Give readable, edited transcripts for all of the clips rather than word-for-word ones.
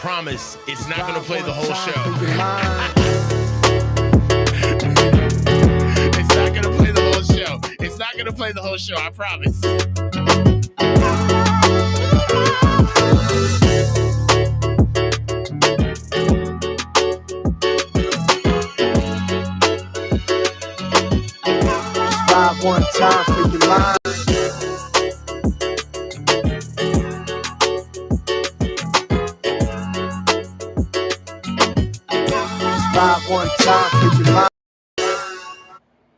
promise it's not going to play the whole show. It's not going to play the whole show. It's not going to play the whole show, I promise. One time for your mind. Vibe one time for your mind.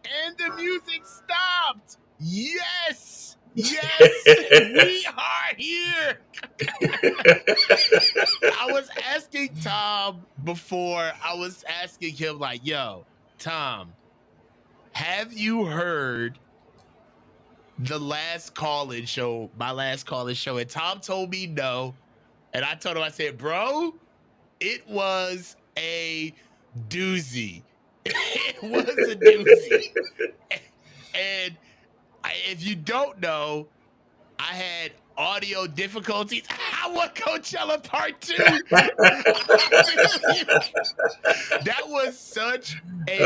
And the music stopped. Yes. Yes. We are here. I was asking Tom before. I was asking him like, yo, Tom, have you heard the last call-in show, my last call-in show? And Tom told me no. And I told him, I said, bro, it was a doozy. It was a doozy. And if you don't know, I had audio difficulties. I want Coachella Part 2. That was such a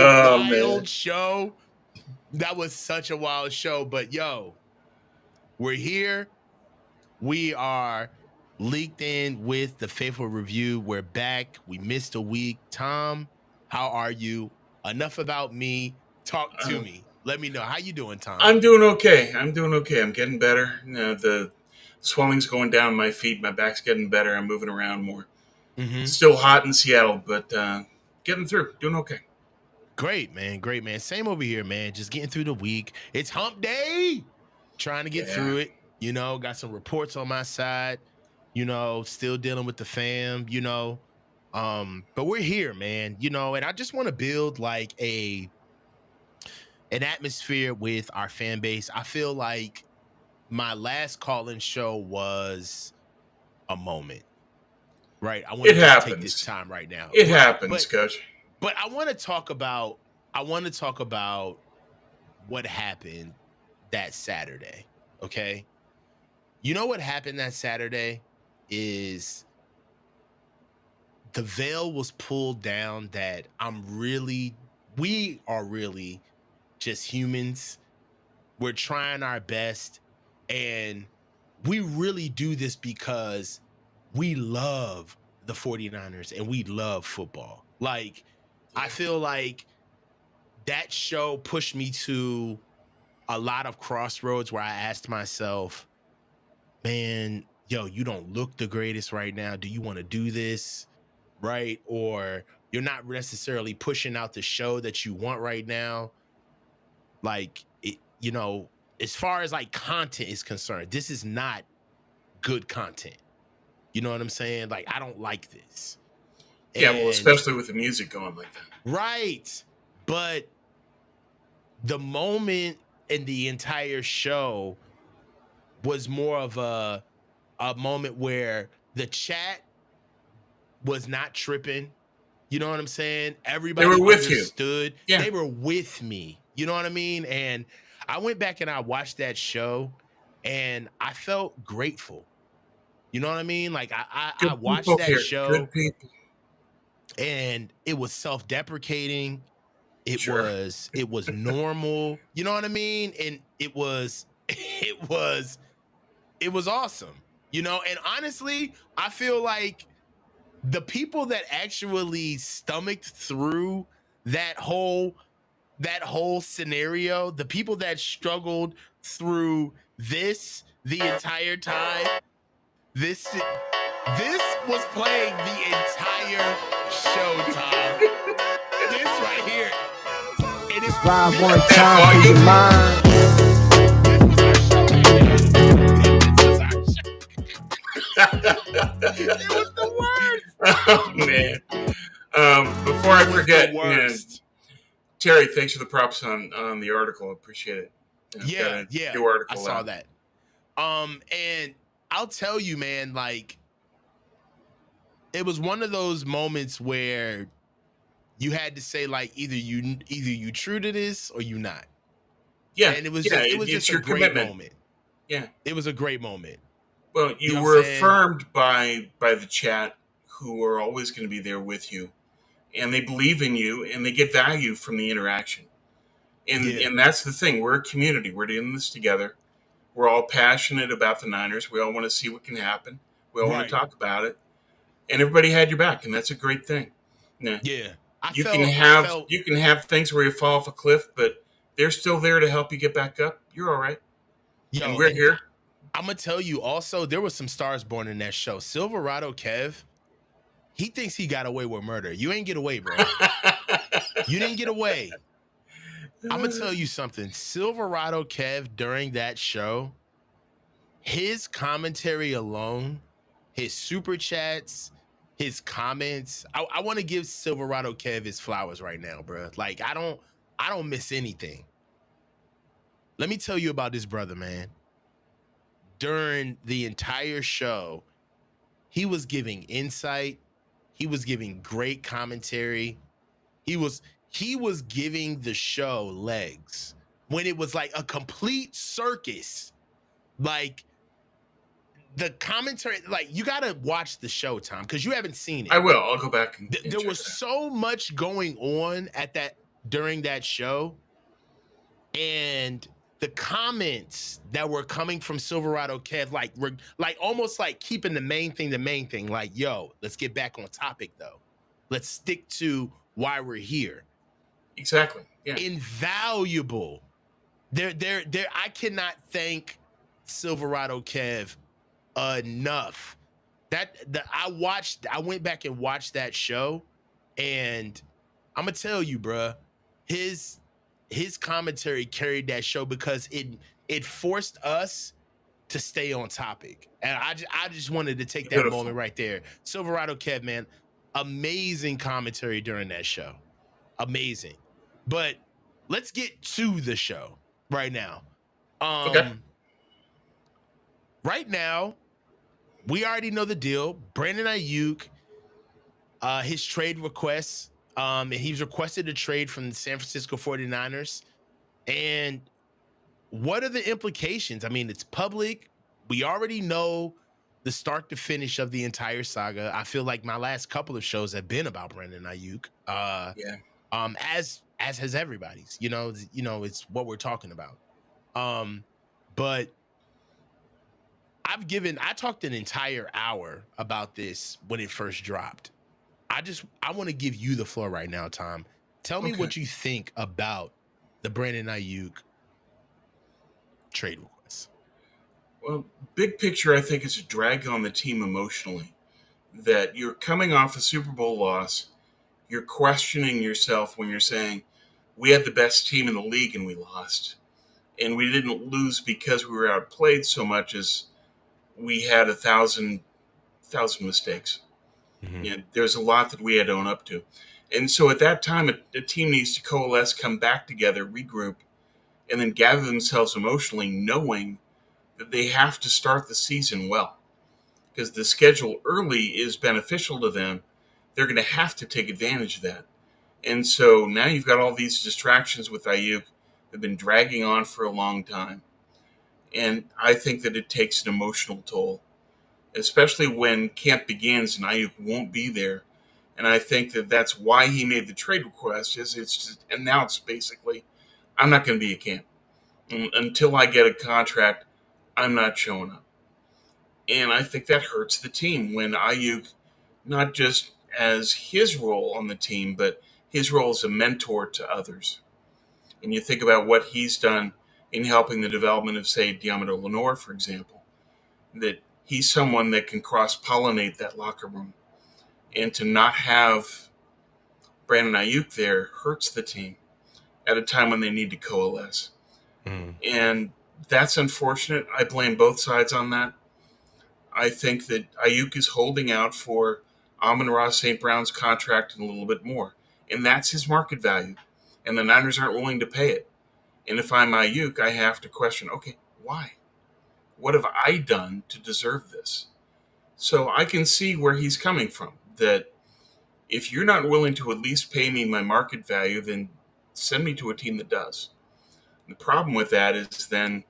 wild show. That was such a wild show. But yo, we're here. We are leaked in with the Faithful Review. We're back. We missed a week. Tom, how are you? Enough about me. Talk to me. Let me know. How you doing, Tom? I'm doing okay. I'm getting better. The swelling's going down my feet. My back's getting better. I'm moving around more. Mm-hmm. Still hot in Seattle, but getting through. Doing okay. Great, man. Great, man. Same over here, man. Just getting through the week. It's hump day. Trying to get through it. You know, got some reports on my side. You know, still dealing with the fam, you know. But we're here, man. You know, and I just want to build like an atmosphere with our fan base. I feel like my last call-in show was a moment, right? I want to take this time right now. It happens, Coach. But I want to talk about what happened that Saturday, okay? You know what happened that Saturday is the veil was pulled down that we are really just humans. We're trying our best, and we really do this because we love the 49ers and we love football. Like, I feel like that show pushed me to a lot of crossroads where I asked myself, man, yo, you don't look the greatest right now. Do you want to do this? Right? Or you're not necessarily pushing out the show that you want right now. Like, you know, as far as like content is concerned, this is not good content. You know what I'm saying? Like, I don't like this. Yeah, well, especially with the music going like that. Right. But the moment in the entire show was more of a moment where the chat was not tripping. You know what I'm saying? Everybody understood. Yeah. They were with me. You know what I mean? And I went back and I watched that show and I felt grateful. You know what I mean? Like I watched that show. Good people. And it was self-deprecating. It was normal. You know what I mean? And it was awesome. You know, and honestly, I feel like the people that actually stomached through that whole scenario, the people that struggled through this the entire time, this was playing the entire show, Tom. This right here. It is Vibe one time for your mind. It was the worst. Oh, man. Before I forget, Terry, thanks for the props on the article. I appreciate it. Yeah. New article I saw that. And I'll tell you, man, like, it was one of those moments where you had to say, like, either you true to this or you not. Yeah. And it was just a great moment. Yeah. It was a great moment. Well, you were affirmed by the chat who are always going to be there with you, and they believe in you, and they get value from the interaction. And that's the thing. We're a community. We're doing this together. We're all passionate about the Niners. We all want to see what can happen. We all want to talk about it. And everybody had your back, and that's a great thing. Now, Yeah. you can have things where you fall off a cliff, but they're still there to help you get back up. You're all right. And we're here. I'm going to tell you also, there was some stars born in that show. Silverado Kev, he thinks he got away with murder. You ain't get away, bro. You didn't get away. I'm going to tell you something. Silverado Kev, during that show, his commentary alone, his super chats, his comments, I want to give Silverado Kev his flowers right now, bro. Like, I don't miss anything. Let me tell you about this brother, man. During the entire show, he was giving insight. He was giving great commentary. He was giving the show legs when it was like a complete circus. Like, the commentary, like, you got to watch the show, Tom, because you haven't seen it. I will. I'll go back and there was so much going on during that show, and the comments that were coming from Silverado Kev, like almost like keeping the main thing. Like, yo, let's get back on topic though. Let's stick to why we're here. Exactly. Yeah. Invaluable. I cannot thank Silverado Kev enough. I went back and watched that show, and I'm gonna tell you, bruh, his commentary carried that show because it forced us to stay on topic. And I just wanted to take that moment right there. Silverado Kev, man, amazing commentary during that show. Amazing. But let's get to the show right now. Okay. Right now, we already know the deal. Brandon Aiyuk, his trade requests, and he's requested a trade from the San Francisco 49ers. And what are the implications? I mean, it's public. We already know the start to finish of the entire saga. I feel like my last couple of shows have been about Brandon Aiyuk. As has everybody's. You know, it's what we're talking about. But I talked an entire hour about this when it first dropped. I want to give you the floor right now, Tom. Tell me what you think about the Brandon Aiyuk trade request. Well, big picture, I think it's a drag on the team emotionally. That you're coming off a Super Bowl loss, you're questioning yourself when you're saying, we had the best team in the league and we lost. And we didn't lose because we were outplayed so much as we had 1,000 mistakes. Mm-hmm. And there's a lot that we had to own up to. And so at that time, a team needs to coalesce, come back together, regroup, and then gather themselves emotionally, knowing that they have to start the season well. Because the schedule early is beneficial to them. They're going to have to take advantage of that. And so now you've got all these distractions with Aiyuk that have been dragging on for a long time. And I think that it takes an emotional toll, especially when camp begins and Aiyuk won't be there. And I think that that's why he made the trade request. It's just announced basically, I'm not going to be at camp. Until I get a contract, I'm not showing up. And I think that hurts the team when Aiyuk, not just as his role on the team, but his role as a mentor to others. And you think about what he's done in helping the development of, say, Diamondor Lenore, for example, that he's someone that can cross-pollinate that locker room. And to not have Brandon Aiyuk there hurts the team at a time when they need to coalesce. And that's unfortunate. I blame both sides on that. I think that Aiyuk is holding out for Amon-Ra St. Brown's contract and a little bit more. And that's his market value. And the Niners aren't willing to pay it. And if I'm Aiyuk, I have to question, okay, why? What have I done to deserve this? So I can see where he's coming from, that if you're not willing to at least pay me my market value, then send me to a team that does. The problem with that is then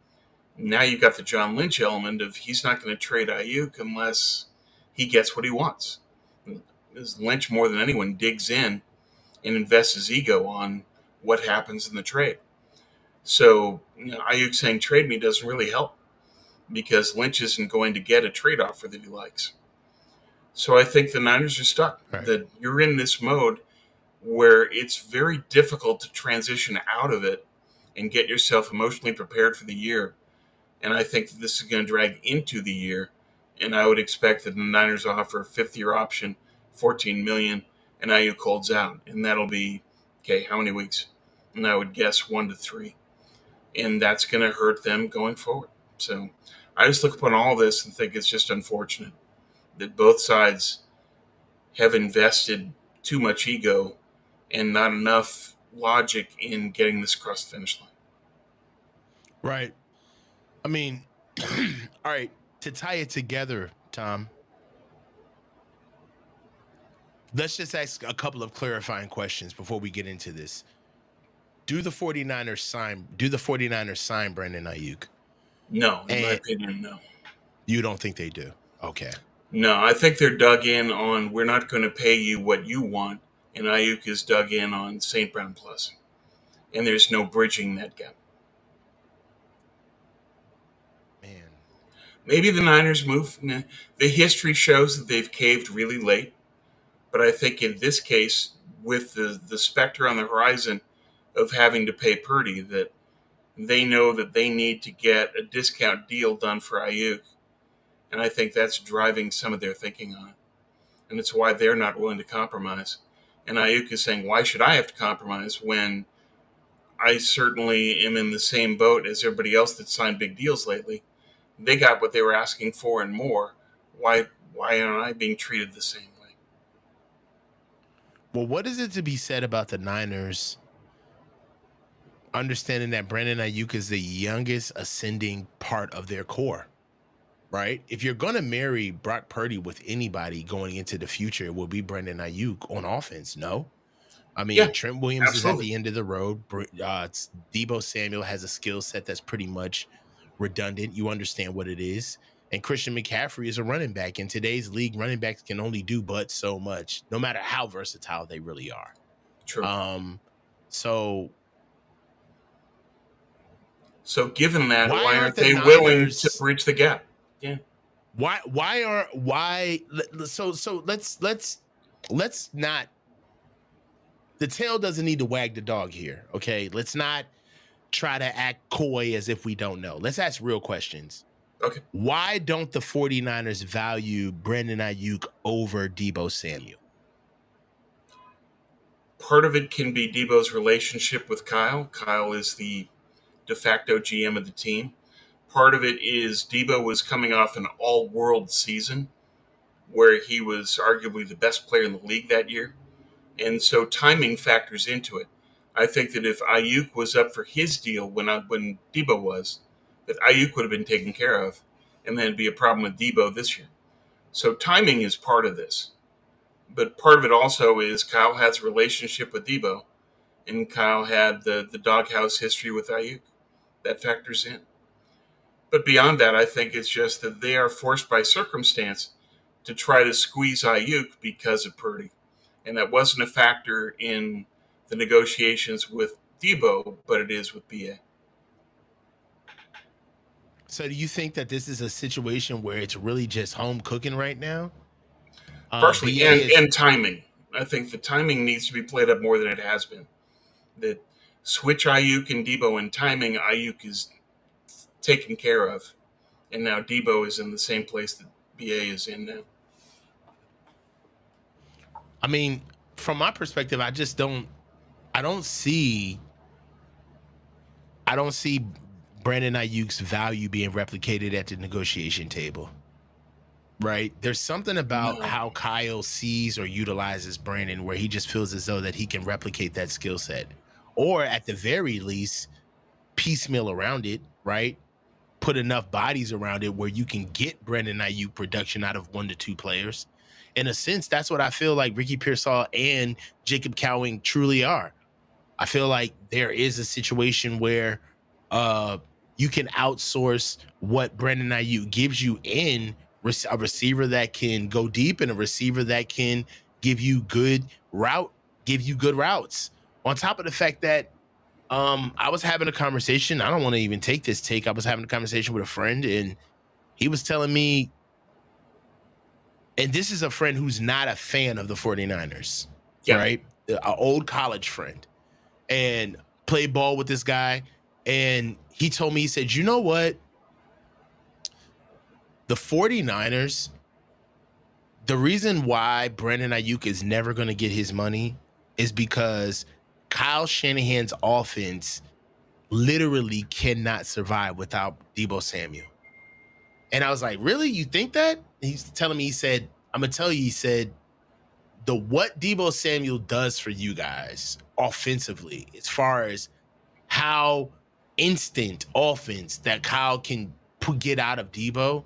now you've got the John Lynch element of he's not going to trade Aiyuk unless he gets what he wants. Lynch more than anyone digs in and invests his ego on what happens in the trade. So Aiyuk saying trade me doesn't really help because Lynch isn't going to get a trade offer that he likes. So I think the Niners are stuck. Right. That you're in this mode where it's very difficult to transition out of it and get yourself emotionally prepared for the year. And I think that this is going to drag into the year. And I would expect that the Niners offer a fifth-year option, $14 million, and Aiyuk holds out. And that'll be, okay, how many weeks? And I would guess 1 to 3. And that's going to hurt them going forward. So I just look upon all this and think it's just unfortunate that both sides have invested too much ego and not enough logic in getting this across the finish line. Right. I mean, all right, to tie it together, Tom, let's just ask a couple of clarifying questions before we get into this. Do the 49ers sign Brandon Aiyuk? No, in my opinion, no. You don't think they do? Okay. No, I think they're dug in on we're not going to pay you what you want, and Aiyuk is dug in on St. Brown Plus. And there's no bridging that gap. Man. Maybe the Niners move. The history shows that they've caved really late. But I think in this case, with the specter on the horizon of having to pay Purdy, that they know that they need to get a discount deal done for Aiyuk. And I think that's driving some of their thinking on it. And it's why they're not willing to compromise. And Aiyuk is saying, why should I have to compromise when I certainly am in the same boat as everybody else that signed big deals lately? They got what they were asking for and more. Why aren't I being treated the same way? Well, what is it to be said about the Niners understanding that Brandon Aiyuk is the youngest ascending part of their core? Right? If you're going to marry Brock Purdy with anybody going into the future, it will be Brandon Aiyuk on offense, no? I mean, Yeah, Trent Williams absolutely. is at the end of the road. Deebo Samuel has a skill set that's pretty much redundant. You understand what it is. And Christian McCaffrey is a running back. In today's league, running backs can only do but so much, no matter how versatile they really are. True. So given that, why aren't they Niners willing to bridge the gap? Yeah. So let's not, the tail doesn't need to wag the dog here. Okay. Let's not try to act coy as if we don't know. Let's ask real questions. Okay. Why don't the 49ers value Brandon Aiyuk over Deebo Samuel? Part of it can be Deebo's relationship with Kyle. Kyle is the de facto GM of the team. Part of it is Deebo was coming off an all-world season where he was arguably the best player in the league that year. And so timing factors into it. I think that if Aiyuk was up for his deal when Deebo was, that Aiyuk would have been taken care of, and then it'd be a problem with Deebo this year. So timing is part of this. But part of it also is Kyle has a relationship with Deebo, and Kyle had the doghouse history with Aiyuk. That factors in. But beyond that, I think it's just that they are forced by circumstance to try to squeeze Aiyuk because of Purdy. And that wasn't a factor in the negotiations with Deebo, but it is with BA. So do you think that this is a situation where it's really just home cooking right now? Partially, and timing. I think the timing needs to be played up more than it has been. That switch Aiyuk and Deebo in timing, Aiyuk is taken care of. And now Deebo is in the same place that BA is in now. I mean, from my perspective, I don't see Brandon Aiyuk's value being replicated at the negotiation table. Right? There's something about how Kyle sees or utilizes Brandon where he just feels as though that he can replicate that skill set. Or at the very least, piecemeal around it, right? Put enough bodies around it where you can get Brandon Aiyuk production out of 1 to 2 players. In a sense, that's what I feel like Ricky Pearsall and Jacob Cowing truly are. I feel like there is a situation where you can outsource what Brandon Aiyuk gives you in a receiver that can go deep and a receiver that can give you good routes. On top of the fact that I was having a conversation. I don't want to even take this take. I was having a conversation with a friend, and he was telling me, and this is a friend who's not a fan of the 49ers, right? An old college friend, and played ball with this guy. And he told me, he said, you know what? The 49ers, the reason why Brandon Aiyuk is never going to get his money is because Kyle Shanahan's offense literally cannot survive without Deebo Samuel. And I was like, really? You think that? He's telling me, he said, I'm going to tell you, he said, what Deebo Samuel does for you guys offensively, as far as how instant offense that Kyle can get out of Deebo,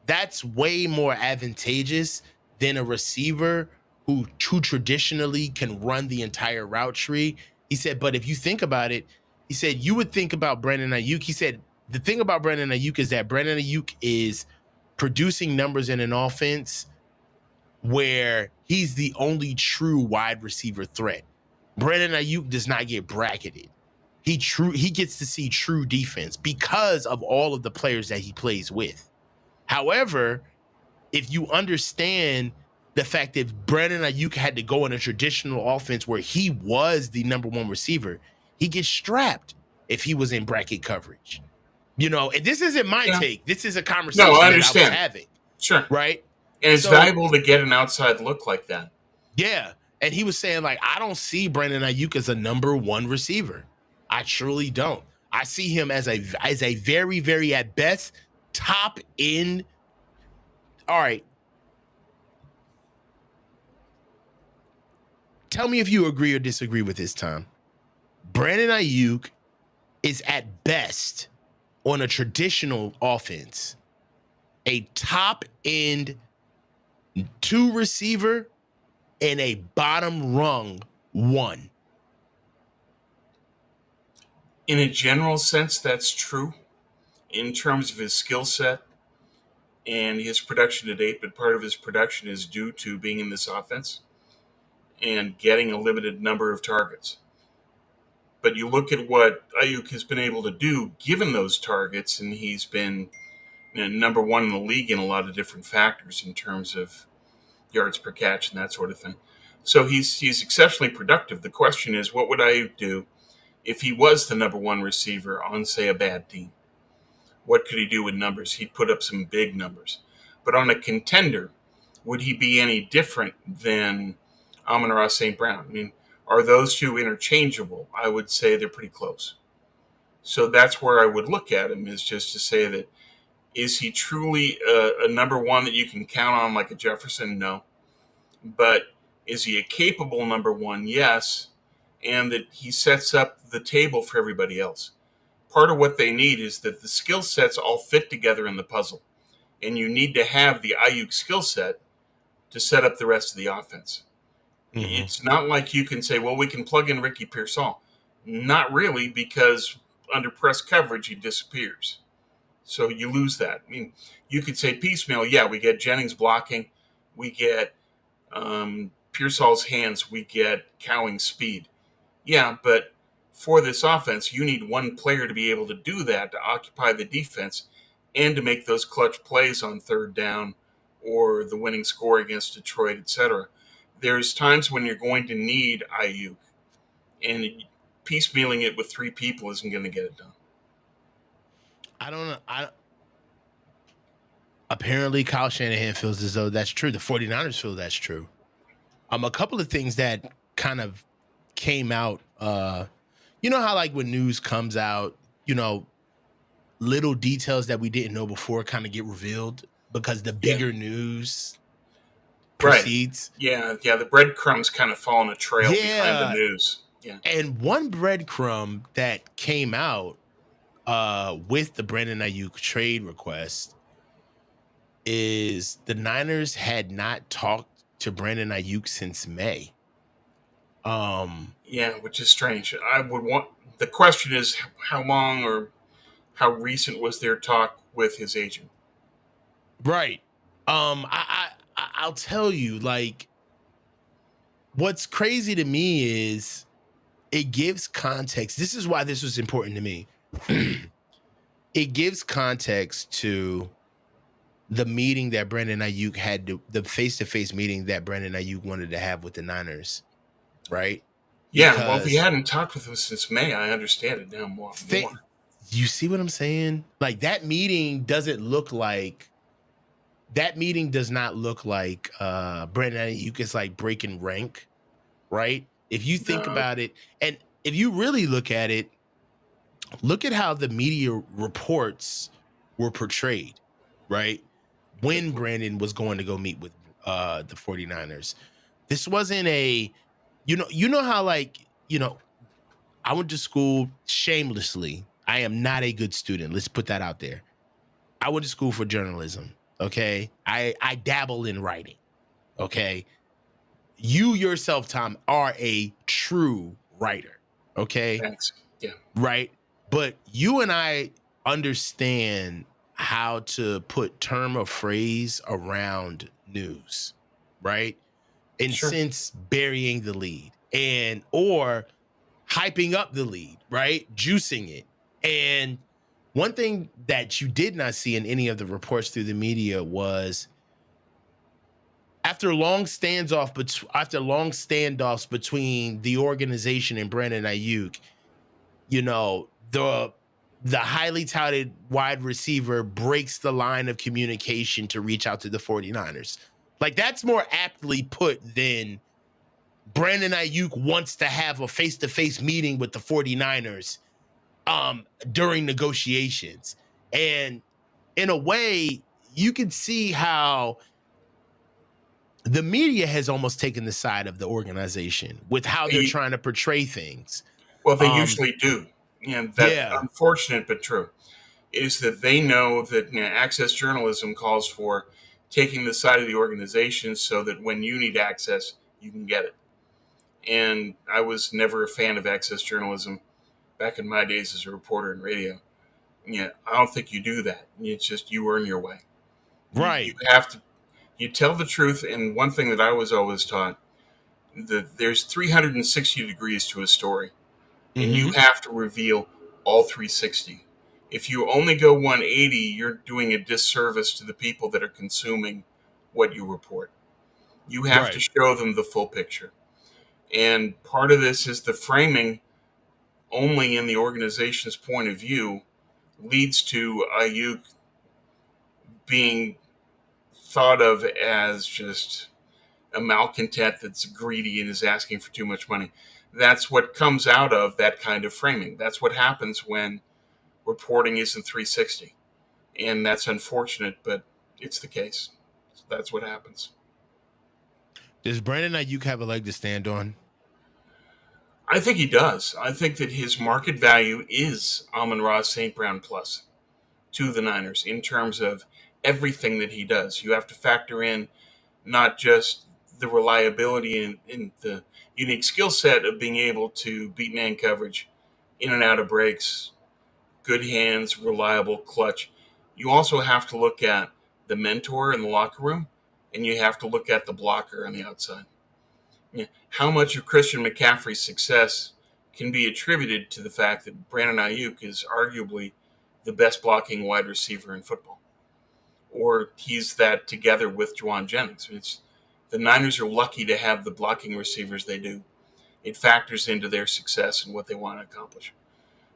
that's way more advantageous than a receiver who traditionally can run the entire route tree. He said, but if you think about it, he said, you would think about Brandon Aiyuk. He said, the thing about Brandon Aiyuk is that Brandon Aiyuk is producing numbers in an offense where he's the only true wide receiver threat. Brandon Aiyuk does not get bracketed. He gets to see true defense because of all of the players that he plays with. However, if you understand the fact that Brandon Aiyuk had to go in a traditional offense where he was the number one receiver, he gets strapped if he was in bracket coverage. You know, and this isn't my take. This is a conversation I that I was understand. having. Sure. Right? And it's valuable to get an outside look like that. Yeah. And he was saying, like, I don't see Brandon Aiyuk as a number one receiver. I truly don't. I see him as a very, very, at best, top end. All right. Tell me if you agree or disagree with this, Tom. Brandon Aiyuk is at best, on a traditional offense, a top end 2 receiver and a bottom rung 1. In a general sense, that's true in terms of his skill set and his production to date, but part of his production is due to being in this offense and getting a limited number of targets. But you look at what Aiyuk has been able to do given those targets, and he's been number one in the league in a lot of different factors in terms of yards per catch and that sort of thing. So he's exceptionally productive. The question is, what would Aiyuk do if he was the number one receiver on, say, a bad team? What could he do with numbers? He'd put up some big numbers. But on a contender, would he be any different than Amon-Ra St. Brown? I mean, are those two interchangeable? I would say they're pretty close. So that's where I would look at him, is just to say that, is he truly a number one that you can count on like a Jefferson? No. But is he a capable number one? Yes. And that he sets up the table for everybody else. Part of what they need is that the skill sets all fit together in the puzzle. And you need to have the Aiyuk skill set to set up the rest of the offense. Mm-hmm. It's not like you can say, well, we can plug in Ricky Pearsall. Not really, because under press coverage, he disappears. So you lose that. I mean, you could say piecemeal, yeah, we get Jennings blocking, we get Pearsall's hands, we get Cowing's speed. Yeah, but for this offense, you need one player to be able to do that, to occupy the defense, and to make those clutch plays on third down or the winning score against Detroit, etc. There's times when you're going to need Aiyuk, and piecemealing it with 3 people isn't going to get it done. I don't know. Apparently, Kyle Shanahan feels as though that's true. The 49ers feel that's true. A couple of things that kind of came out, you know how, like, when news comes out, you know, little details that we didn't know before kind of get revealed because the bigger news proceeds. Right. Yeah, the breadcrumbs kind of fall in a trail behind the news. Yeah. And one breadcrumb that came out with the Brandon Aiyuk trade request is the Niners had not talked to Brandon Aiyuk since May. Yeah, which is strange. The question is, how long or how recent was their talk with his agent? Right. I'll tell you, like, what's crazy to me is it gives context. This is why this was important to me. It gives context to the meeting that Brandon Aiyuk had, the face-to-face meeting that Brandon Aiyuk wanted to have with the Niners, right? Yeah, well, if he Because hadn't talked with him since May, I understand it now more. you see what I'm saying? Like that meeting does not look like Brandon Aiyuk is like breaking rank, right? If you think No, about it, and if you really look at it, look at how the media reports were portrayed, right? When Brandon was going to go meet with the 49ers. This wasn't you know how I went to school shamelessly. I am not a good student. Let's put that out there. I went to school for journalism. Okay. I dabble in writing. Okay. You yourself, Tom, are a true writer. Okay. thanks. Yeah, Right. But you and I understand how to put term or phrase around news, right? In sure. sense, burying the lead and or hyping up the lead, right? Juicing it. And one thing that you did not see in any of the reports through the media was after long standoffs between the organization and Brandon Aiyuk, you know, the highly touted wide receiver breaks the line of communication to reach out to the 49ers. Like that's more aptly put than Brandon Aiyuk wants to have a face-to-face meeting with the 49ers during negotiations. And in a way, you can see how the media has almost taken the side of the organization with how they're trying to portray things. Well, they usually do. And that's Yeah, unfortunate but true. Is that they know that access journalism calls for taking the side of the organization so that when you need access, you can get it. And I was never a fan of access journalism back in my days as a reporter in radio. Yeah, I don't think you do that. It's just you earn your way. You right. have to you tell the truth. And one thing that I was always taught that there's 360 degrees to a story, and you Mm-hmm. have to reveal all 360. If you only go 180, you're doing a disservice to the people that are consuming what you report. You have to Right. show them the full picture. And part of this is the framing only in the organization's point of view leads to Aiyuk being thought of as just a malcontent that's greedy and is asking for too much money. That's what comes out of that kind of framing. That's what happens when reporting isn't 360. And that's unfortunate, but it's the case. That's what happens. Does Brandon Aiyuk have a leg to stand on? I think he does. I think that his market value is Amon-Ra St. Brown Plus to the Niners in terms of everything that he does. You have to factor in not just the reliability and the unique skill set of being able to beat man coverage in and out of breaks, good hands, reliable, clutch. You also have to look at the mentor in the locker room, and you have to look at the blocker on the outside. Yeah. How much of Christian McCaffrey's success can be attributed to the fact that Brandon Aiyuk is arguably the best blocking wide receiver in football? Or he's that together with Juwan Jennings. The Niners are lucky to have the blocking receivers they do. It factors into their success and what they want to accomplish.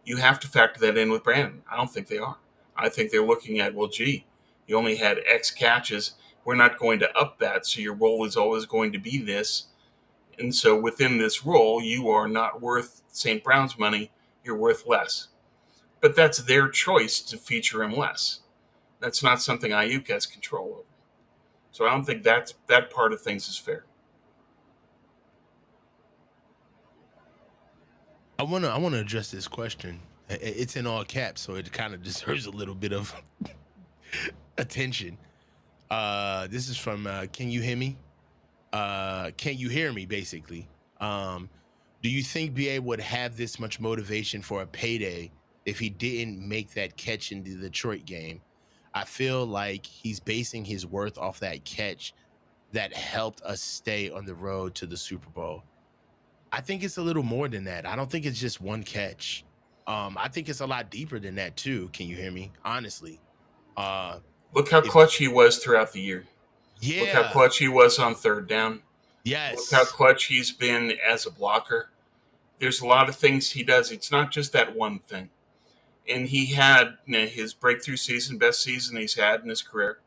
You have to factor that in with Brandon. I don't think they are. I think they're looking at, well, gee, you only had X catches. We're not going to up that, so your role is always going to be this. And so within this role, you are not worth St. Brown's money. You're worth less. But that's their choice to feature him less. That's not something Aiyuk has control over. So I don't think that part of things is fair. I wanna address this question. It's in all caps, so it kind of deserves a little bit of attention. This is from Can You Hear Me? Can you hear me? Basically, do you think BA would have this much motivation for a payday if he didn't make that catch in the Detroit game? I feel like he's basing his worth off that catch that helped us stay on the road to the Super Bowl. I think it's a little more than that. I don't think it's just one catch. I think it's a lot deeper than that too. Can you hear me? Honestly. Look how If clutch he was throughout the year. Look how yeah, clutch he was on third down. Look how yes. clutch he's been as a blocker. There's a lot of things he does. It's not just that one thing. And he had his breakthrough season, best season he's had in his career.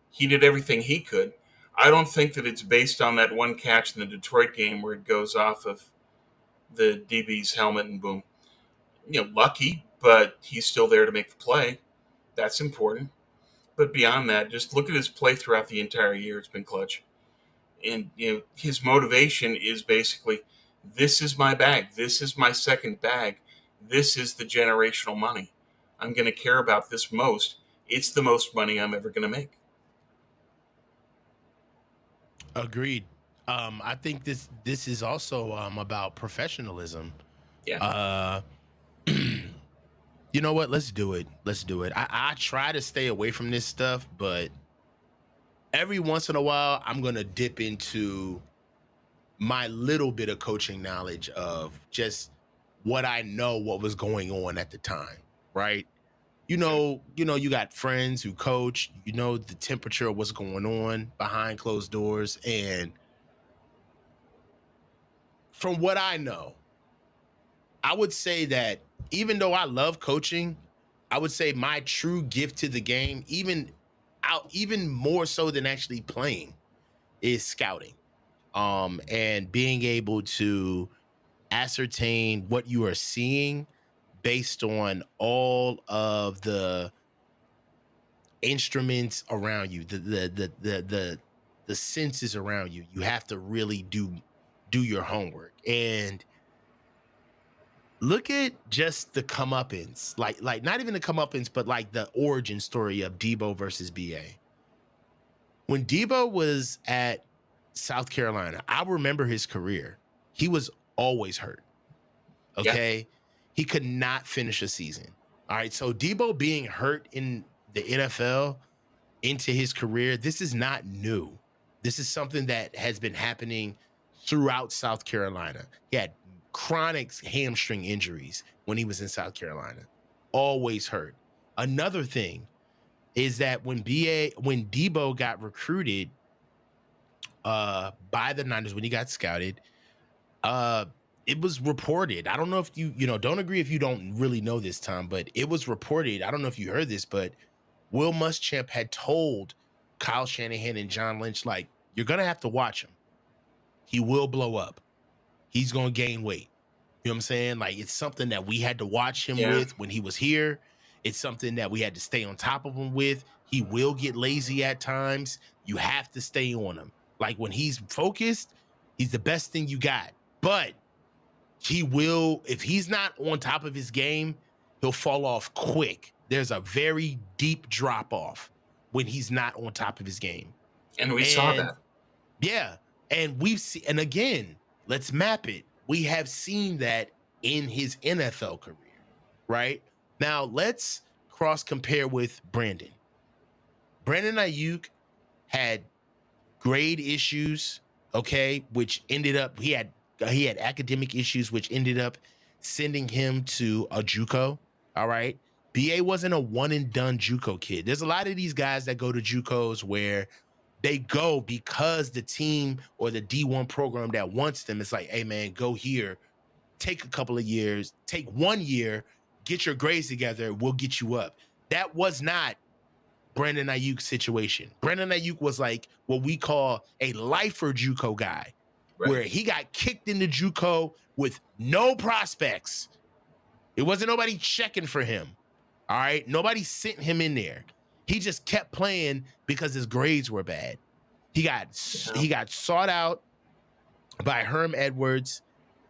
He did everything he could. I don't think that it's based on that one catch in the Detroit game where it goes off of the DB's helmet and boom. Lucky, but he's still there to make the play. That's important. But beyond that, just look at his play throughout the entire year. It's been clutch. And his motivation is basically, this is my bag. This is my second bag. This is the generational money. I'm going to care about this most. It's the most money I'm ever going to make. Agreed. I think this is also about professionalism. Yeah. Uh you know what? Let's do it. Let's do it. I try to stay away from this stuff, but every once in a while I'm gonna dip into my little bit of coaching knowledge of just what I know what was going on at the time, right? Okay. You got friends who coach, the temperature of what's going on behind closed doors. And from what I know, I would say that even though I love coaching, I would say my true gift to the game, even more so than actually playing, is scouting. And being able to ascertain what you are seeing based on all of the instruments around you, the senses around you. You have to really do your homework and look at just the comeuppance, like not even the comeuppance, but like the origin story of Debo versus BA. When Debo was at South Carolina, I remember his career. He was always hurt. Yeah. Okay. He could not finish a season. All right. So Debo being hurt in the NFL into his career, this is not new. This is something that has been happening throughout South Carolina. He had chronic hamstring injuries when he was in South Carolina, always hurt. Another thing is that when Debo got recruited by the Niners, when he got scouted, uh it was reported. I don't know if don't agree if you don't really know this, Tom, but it was reported. I don't know if you heard this, but Will Muschamp had told Kyle Shanahan and John Lynch, like, you're gonna have to watch him. He will blow up. He's gonna gain weight. You know what I'm saying? Like, it's something that we had to watch him Yeah. with when he was here. It's something that we had to stay on top of him with. He will get lazy at times. You have to stay on him. Like, when he's focused, he's the best thing you got. But he will, if he's not on top of his game, he'll fall off quick. There's a very deep drop off when he's not on top of his game. And we saw And that. yeah, and we've seen, and again, let's map it. We have seen that in his NFL career, right? Now let's cross compare with Brandon. Brandon Aiyuk had grade issues, okay, which ended up he had academic issues, which ended up sending him to a JUCO. All right. BA wasn't a one and done JUCO kid. There's a lot of these guys that go to JUCOs where they go because the team or the D1 program that wants them is like, hey man, go here, take a couple of years, take 1 year, get your grades together, we'll get you up. That was not Brandon Aiyuk's situation. Brandon Aiyuk was like what we call a lifer JUCO guy, Right. where he got kicked into JUCO with no prospects. It wasn't nobody checking for him. All right. Nobody sent him in there. He just kept playing because his grades were bad. He got sought out by Herm Edwards,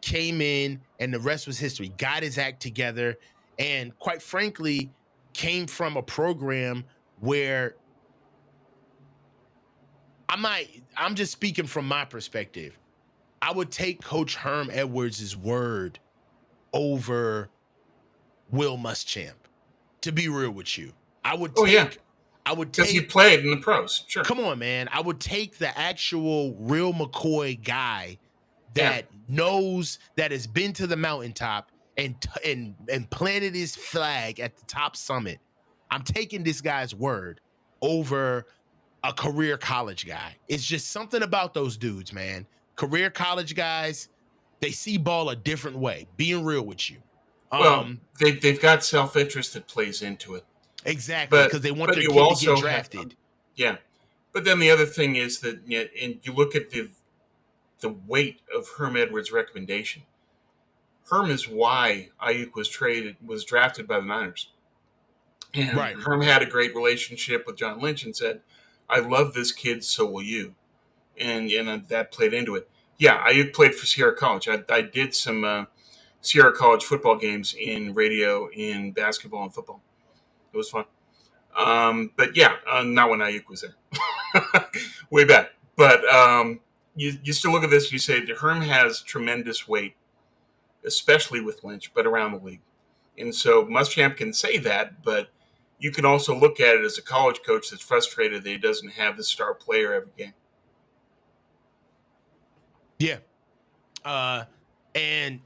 came in, and the rest was history. Got his act together, and quite frankly, came from a program where I'm just speaking from my perspective. I would take Coach Herm Edwards' word over Will Muschamp. To be real with you, I would Oh, yeah. I would Because he take. played in the pros. Sure. Come on, man. I would take the actual real McCoy guy Yeah. that knows, that has been to the mountaintop and planted his flag at the top summit. I'm taking this guy's word over a career college guy. It's just something about those dudes, man. Career college guys, they see ball a different way. Being real with you. Well, they've got self-interest that plays into it. Exactly, because they want their you kid to get also drafted. Yeah. But then the other thing is that, and you look at the weight of Herm Edwards' recommendation. Herm is why Aiyuk was drafted by the Niners. And Right. Herm had a great relationship with John Lynch and said, I love this kid, so will you. And that played into it. Yeah, Aiyuk played for Sierra College. I did some Sierra College football games in radio, in basketball, and football. It was fun. But yeah, not when Aiyuk was there. Way back. But you still look at this and you say, Herm has tremendous weight, especially with Lynch, but around the league. And so Muschamp can say that, but you can also look at it as a college coach that's frustrated that he doesn't have the star player every game. Yeah. And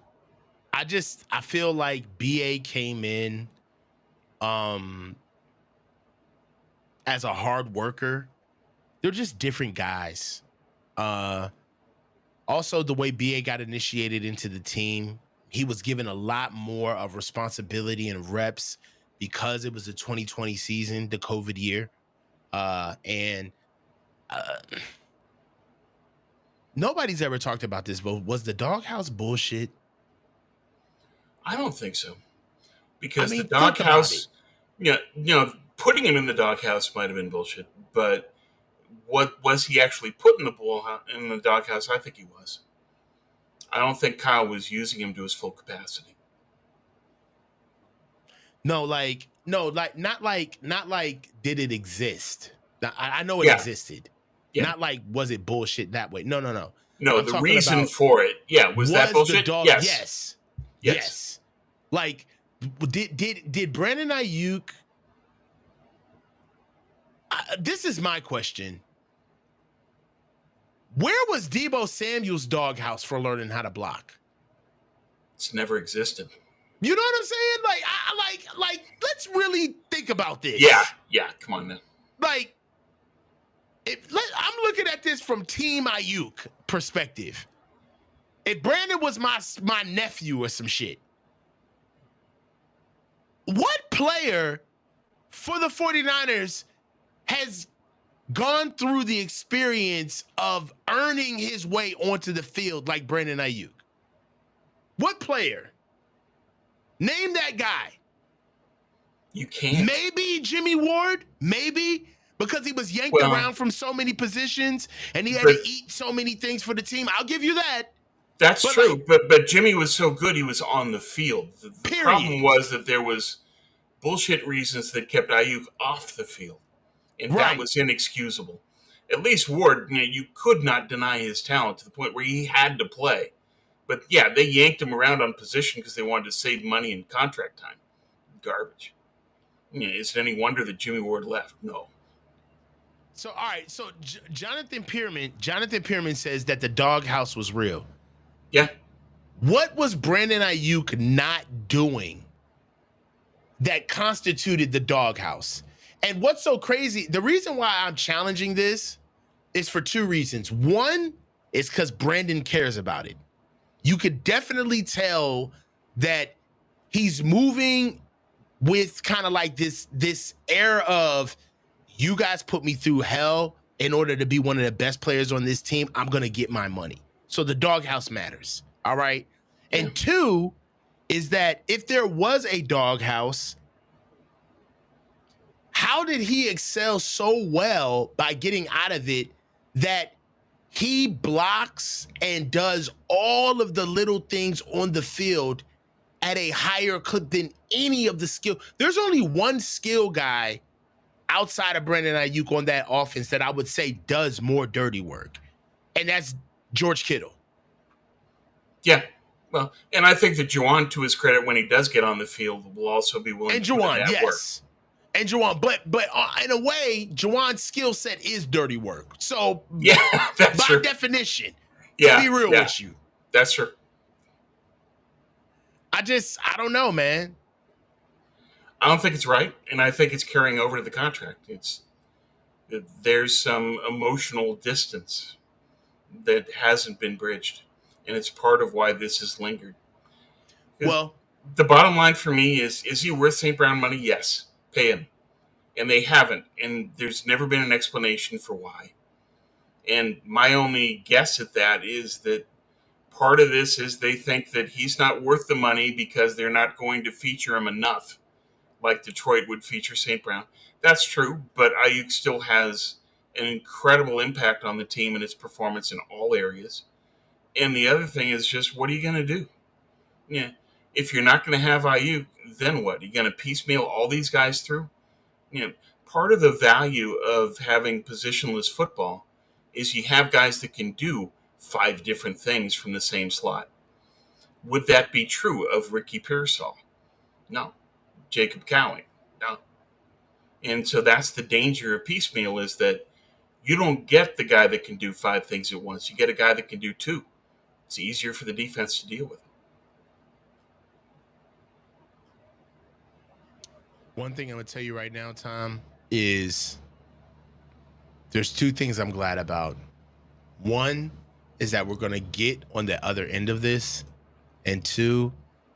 I feel like BA came in as a hard worker. They're just different guys. Also, the way BA got initiated into the team, he was given a lot more of responsibility and reps because it was the 2020 season, the COVID year. Nobody's ever talked about this, but was the doghouse bullshit? I don't think so. Because the think about doghouse, putting him in the doghouse might have been bullshit, but what was he actually put in the doghouse? I think he was. I don't think Kyle was using him to his full capacity. Not like did it exist? Now, I know it existed. Yeah. Not like was it bullshit that way? No. No, the reason for it, was that bullshit? Yes. Like, did Brandon Aiyuk? This is my question. Where was Deebo Samuel's doghouse for learning how to block? It's never existed. You know what I'm saying? Like, let's really think about this. Yeah. Come on, man. Like, I'm looking at this from Team Aiyuk perspective. If Brandon was my nephew or some shit, what player for the 49ers has gone through the experience of earning his way onto the field like Brandon Aiyuk? What player? Name that guy. You can't. Maybe Jimmy Ward. Maybe. Because he was yanked around from so many positions and he had to eat so many things for the team. I'll give you that. That's true. But Jimmy was so good he was on the field. The problem was that there was bullshit reasons that kept Aiyuk off the field. And that was inexcusable. At least Ward, you could not deny his talent to the point where he had to play. But yeah, they yanked him around on position because they wanted to save money in contract time. Garbage. Is it any wonder that Jimmy Ward left? No. So, all right. So, Jonathan Pearman says that the doghouse was real. Yeah. What was Brandon Aiyuk not doing that constituted the doghouse? And what's so crazy, the reason why I'm challenging this is for two reasons. One is because Brandon cares about it. You could definitely tell that he's moving with kind of like this air of, you guys put me through hell in order to be one of the best players on this team. I'm going to get my money. So the doghouse matters. All right. Yeah. And two is that if there was a doghouse, how did he excel so well by getting out of it that he blocks and does all of the little things on the field at a higher clip than any of the skill? There's only one skill guy outside of Brandon Aiyuk on that offense that I would say does more dirty work, and that's George Kittle. Yeah. Well, and I think that Juwan, to his credit, when he does get on the field, will also be willing to do that work. And Juwan, but in a way, Juwan's skill set is dirty work. So Yeah, that's by true. definition, Yeah, to be real with you, that's true. I don't know, man. I don't think it's right, and I think it's carrying over to the contract. There's some emotional distance that hasn't been bridged, and it's part of why this has lingered. Well, the bottom line for me is he worth St. Brown money? Yes, pay him, and they haven't, and there's never been an explanation for why. And my only guess at that is that part of this is they think that he's not worth the money because they're not going to feature him enough, like Detroit would feature St. Brown. That's true, but Aiyuk still has an incredible impact on the team and its performance in all areas. And the other thing is just, what are you going to do? Yeah, if you're not going to have Aiyuk, then what? You're going to piecemeal all these guys through? Part of the value of having positionless football is you have guys that can do 5 different things from the same slot. Would that be true of Ricky Pearsall? No. Jacob Cowing? No. And so that's the danger of piecemeal, is that you don't get the guy that can do 5 things at once. You get a guy that can do 2. It's easier for the defense to deal with. One thing I'm going to tell you right now, Tom, is there's 2 things I'm glad about. One is that we're going to get on the other end of this. And 2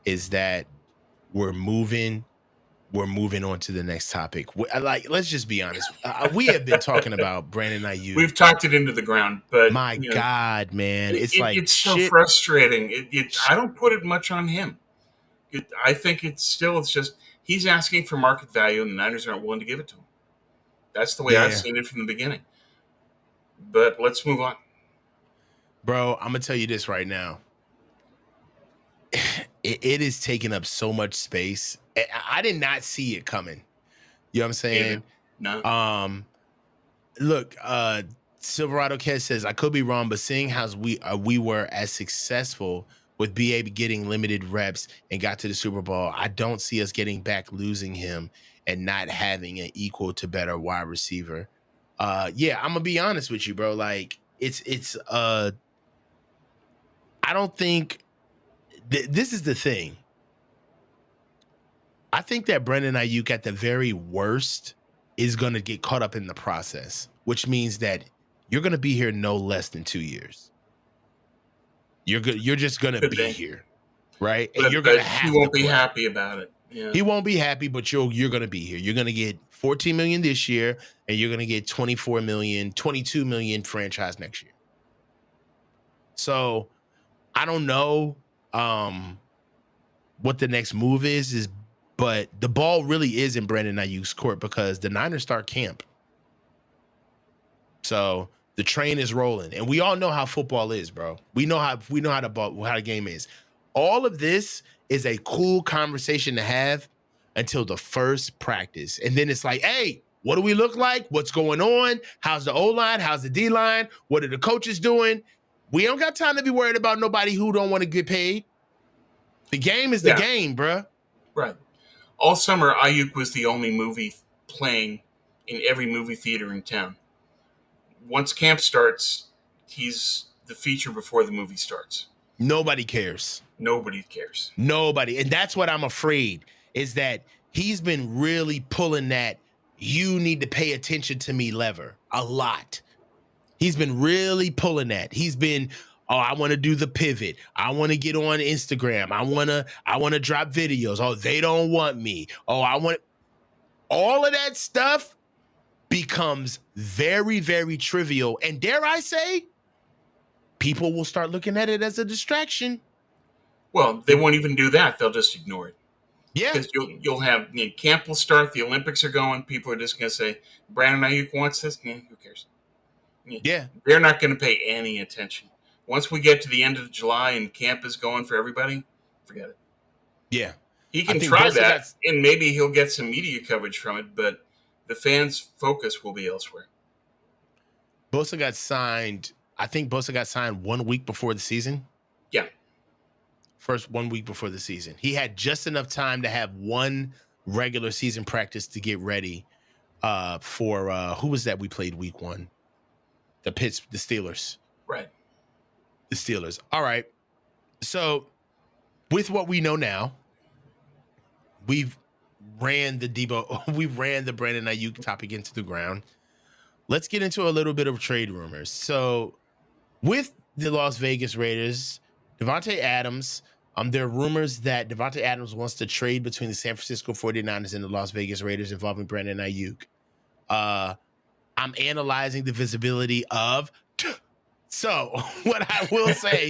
is that we're moving on to the next topic. Let's just be honest. We have been talking about Brandon Aiyuk. We've talked it into the ground, but my God, man, it's so frustrating. I don't put it much on him. I think it's just he's asking for market value, and the Niners aren't willing to give it to him. That's the way I've seen it from the beginning. But let's move on. Bro, I'm going to tell you this right now. It is taking up so much space. I did not see it coming. You know what I'm saying? No. Look, Silverado Kez says, I could be wrong, but seeing how we were as successful with BA getting limited reps and got to the Super Bowl, I don't see us getting back losing him and not having an equal to better wide receiver. Yeah, I'm gonna be honest with you, bro. Like I don't think this is the thing. I think that Brandon Aiyuk at the very worst is going to get caught up in the process, which means that you're going to be here no less than 2 years. You're just going to be here, right? But, and you're going to have. He won't be happy about it. Yeah. He won't be happy, but you're going to be here. You're going to get $14 million this year, and you're going to get $24 million, $22 million franchise next year. So I don't know what the next move is, but the ball really is in Brandon Aiyuk's court because the Niners start camp. So the train is rolling, and we all know how football is, bro. We know how the game is. All of this is a cool conversation to have until the first practice, and then it's like, hey, what do we look like? What's going on? How's the O-line? How's the D-line? What are the coaches doing? We don't got time to be worried about nobody who don't want to get paid. The game is the game, bro. Right. All summer, Aiyuk was the only movie playing in every movie theater in town. Once camp starts, he's the feature before the movie starts. Nobody cares. Nobody cares. Nobody. And that's what I'm afraid, is that he's been really pulling that you need to pay attention to me lever a lot. He's been really pulling that. He's been, I want to do the pivot. I want to get on Instagram. I want to drop videos. Oh, they don't want me. Oh, all of that stuff becomes very, very trivial. And dare I say, people will start looking at it as a distraction. Well, they won't even do that. They'll just ignore it. Yeah. Because you'll have, camp will start. The Olympics are going. People are just going to say, Brandon Aiyuk wants this. Who cares? Yeah. They're not going to pay any attention. Once we get to the end of July and camp is going for everybody, forget it. Yeah. He can try that, and maybe he'll get some media coverage from it, but the fans' focus will be elsewhere. Bosa got signed. I think Bosa got signed 1 week before the season. Yeah. First 1 week before the season. He had just enough time to have one regular season practice to get ready for who was that we played week 1? The Steelers. Right. The Steelers. All right. So with what we know now, we've ran the Brandon Aiyuk topic into the ground. Let's get into a little bit of trade rumors. So with the Las Vegas Raiders, Davante Adams, there are rumors that Davante Adams wants to trade between the San Francisco 49ers and the Las Vegas Raiders involving Brandon Aiyuk. I'm analyzing the visibility of. So what I will say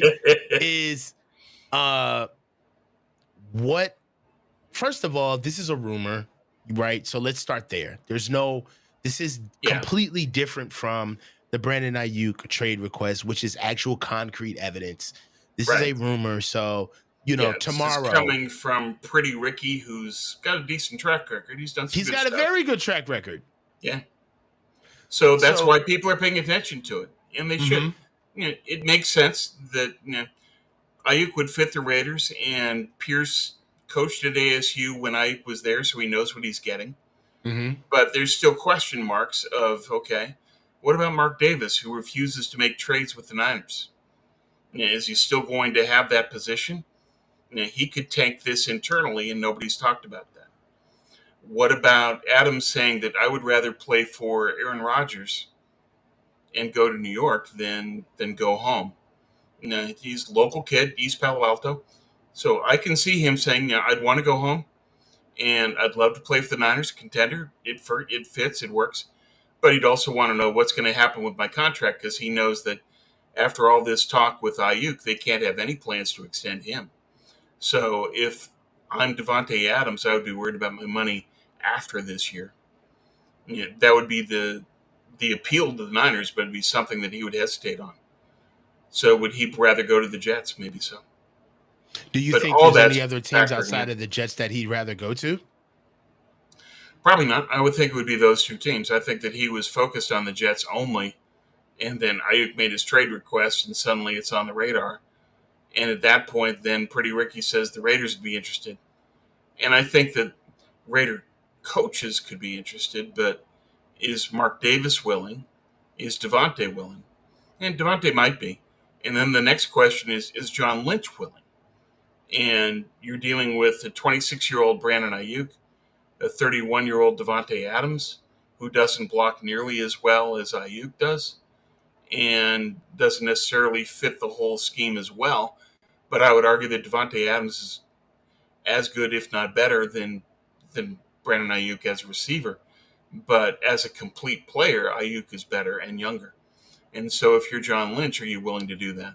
is, first of all, this is a rumor, right? So let's start there. This is completely different from the Brandon Aiyuk trade request, which is actual concrete evidence. This is a rumor. So, tomorrow. This is coming from Pretty Ricky, who's got a decent track record. He's done some He's got stuff. a very good track record. Yeah. So that's why people are paying attention to it. And they should. It makes sense that Aiyuk would fit the Raiders, and Pierce coached at ASU when Aiyuk was there, so he knows what he's getting. Mm-hmm. But there's still question marks of, okay, what about Mark Davis, who refuses to make trades with the Niners? Is he still going to have that position? He could tank this internally, and nobody's talked about that. What about Adams saying that I would rather play for Aaron Rodgers and go to New York than go home? He's a local kid, East Palo Alto. So I can see him saying, I'd want to go home, and I'd love to play for the Niners, contender. It fits, it works. But he'd also want to know what's going to happen with my contract, because he knows that after all this talk with Aiyuk, they can't have any plans to extend him. So if I'm Davante Adams, I would be worried about my money after this year. That would be the appeal to the Niners, but it'd be something that he would hesitate on. So would he rather go to the Jets? Maybe so. Do you think there's any other teams outside of the Jets that he'd rather go to? Probably not. I would think it would be those two teams. I think that he was focused on the Jets only, and then Aiyuk made his trade request, and suddenly it's on the radar. And at that point, then Pretty Ricky says the Raiders would be interested. And I think that Raider coaches could be interested, but is Mark Davis willing? Is Davante willing? And Davante might be. And then the next question is John Lynch willing? And you're dealing with a 26-year-old Brandon Aiyuk, a 31-year-old Davante Adams, who doesn't block nearly as well as Aiyuk does, and doesn't necessarily fit the whole scheme as well. But I would argue that Davante Adams is as good, if not better, than Brandon Aiyuk as a receiver. But as a complete player, Aiyuk is better and younger. And so if you're John Lynch, are you willing to do that?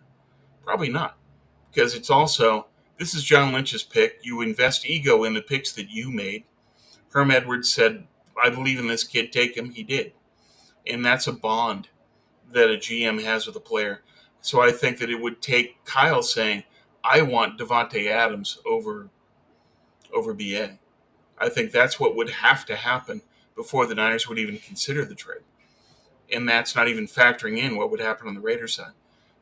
Probably not. Because it's also, this is John Lynch's pick. You invest ego in the picks that you made. Herm Edwards said, I believe in this kid, take him. He did. And that's a bond that a GM has with a player. So I think that it would take Kyle saying, I want Davante Adams over BA. I think that's what would have to happen before the Niners would even consider the trade. And that's not even factoring in what would happen on the Raiders side.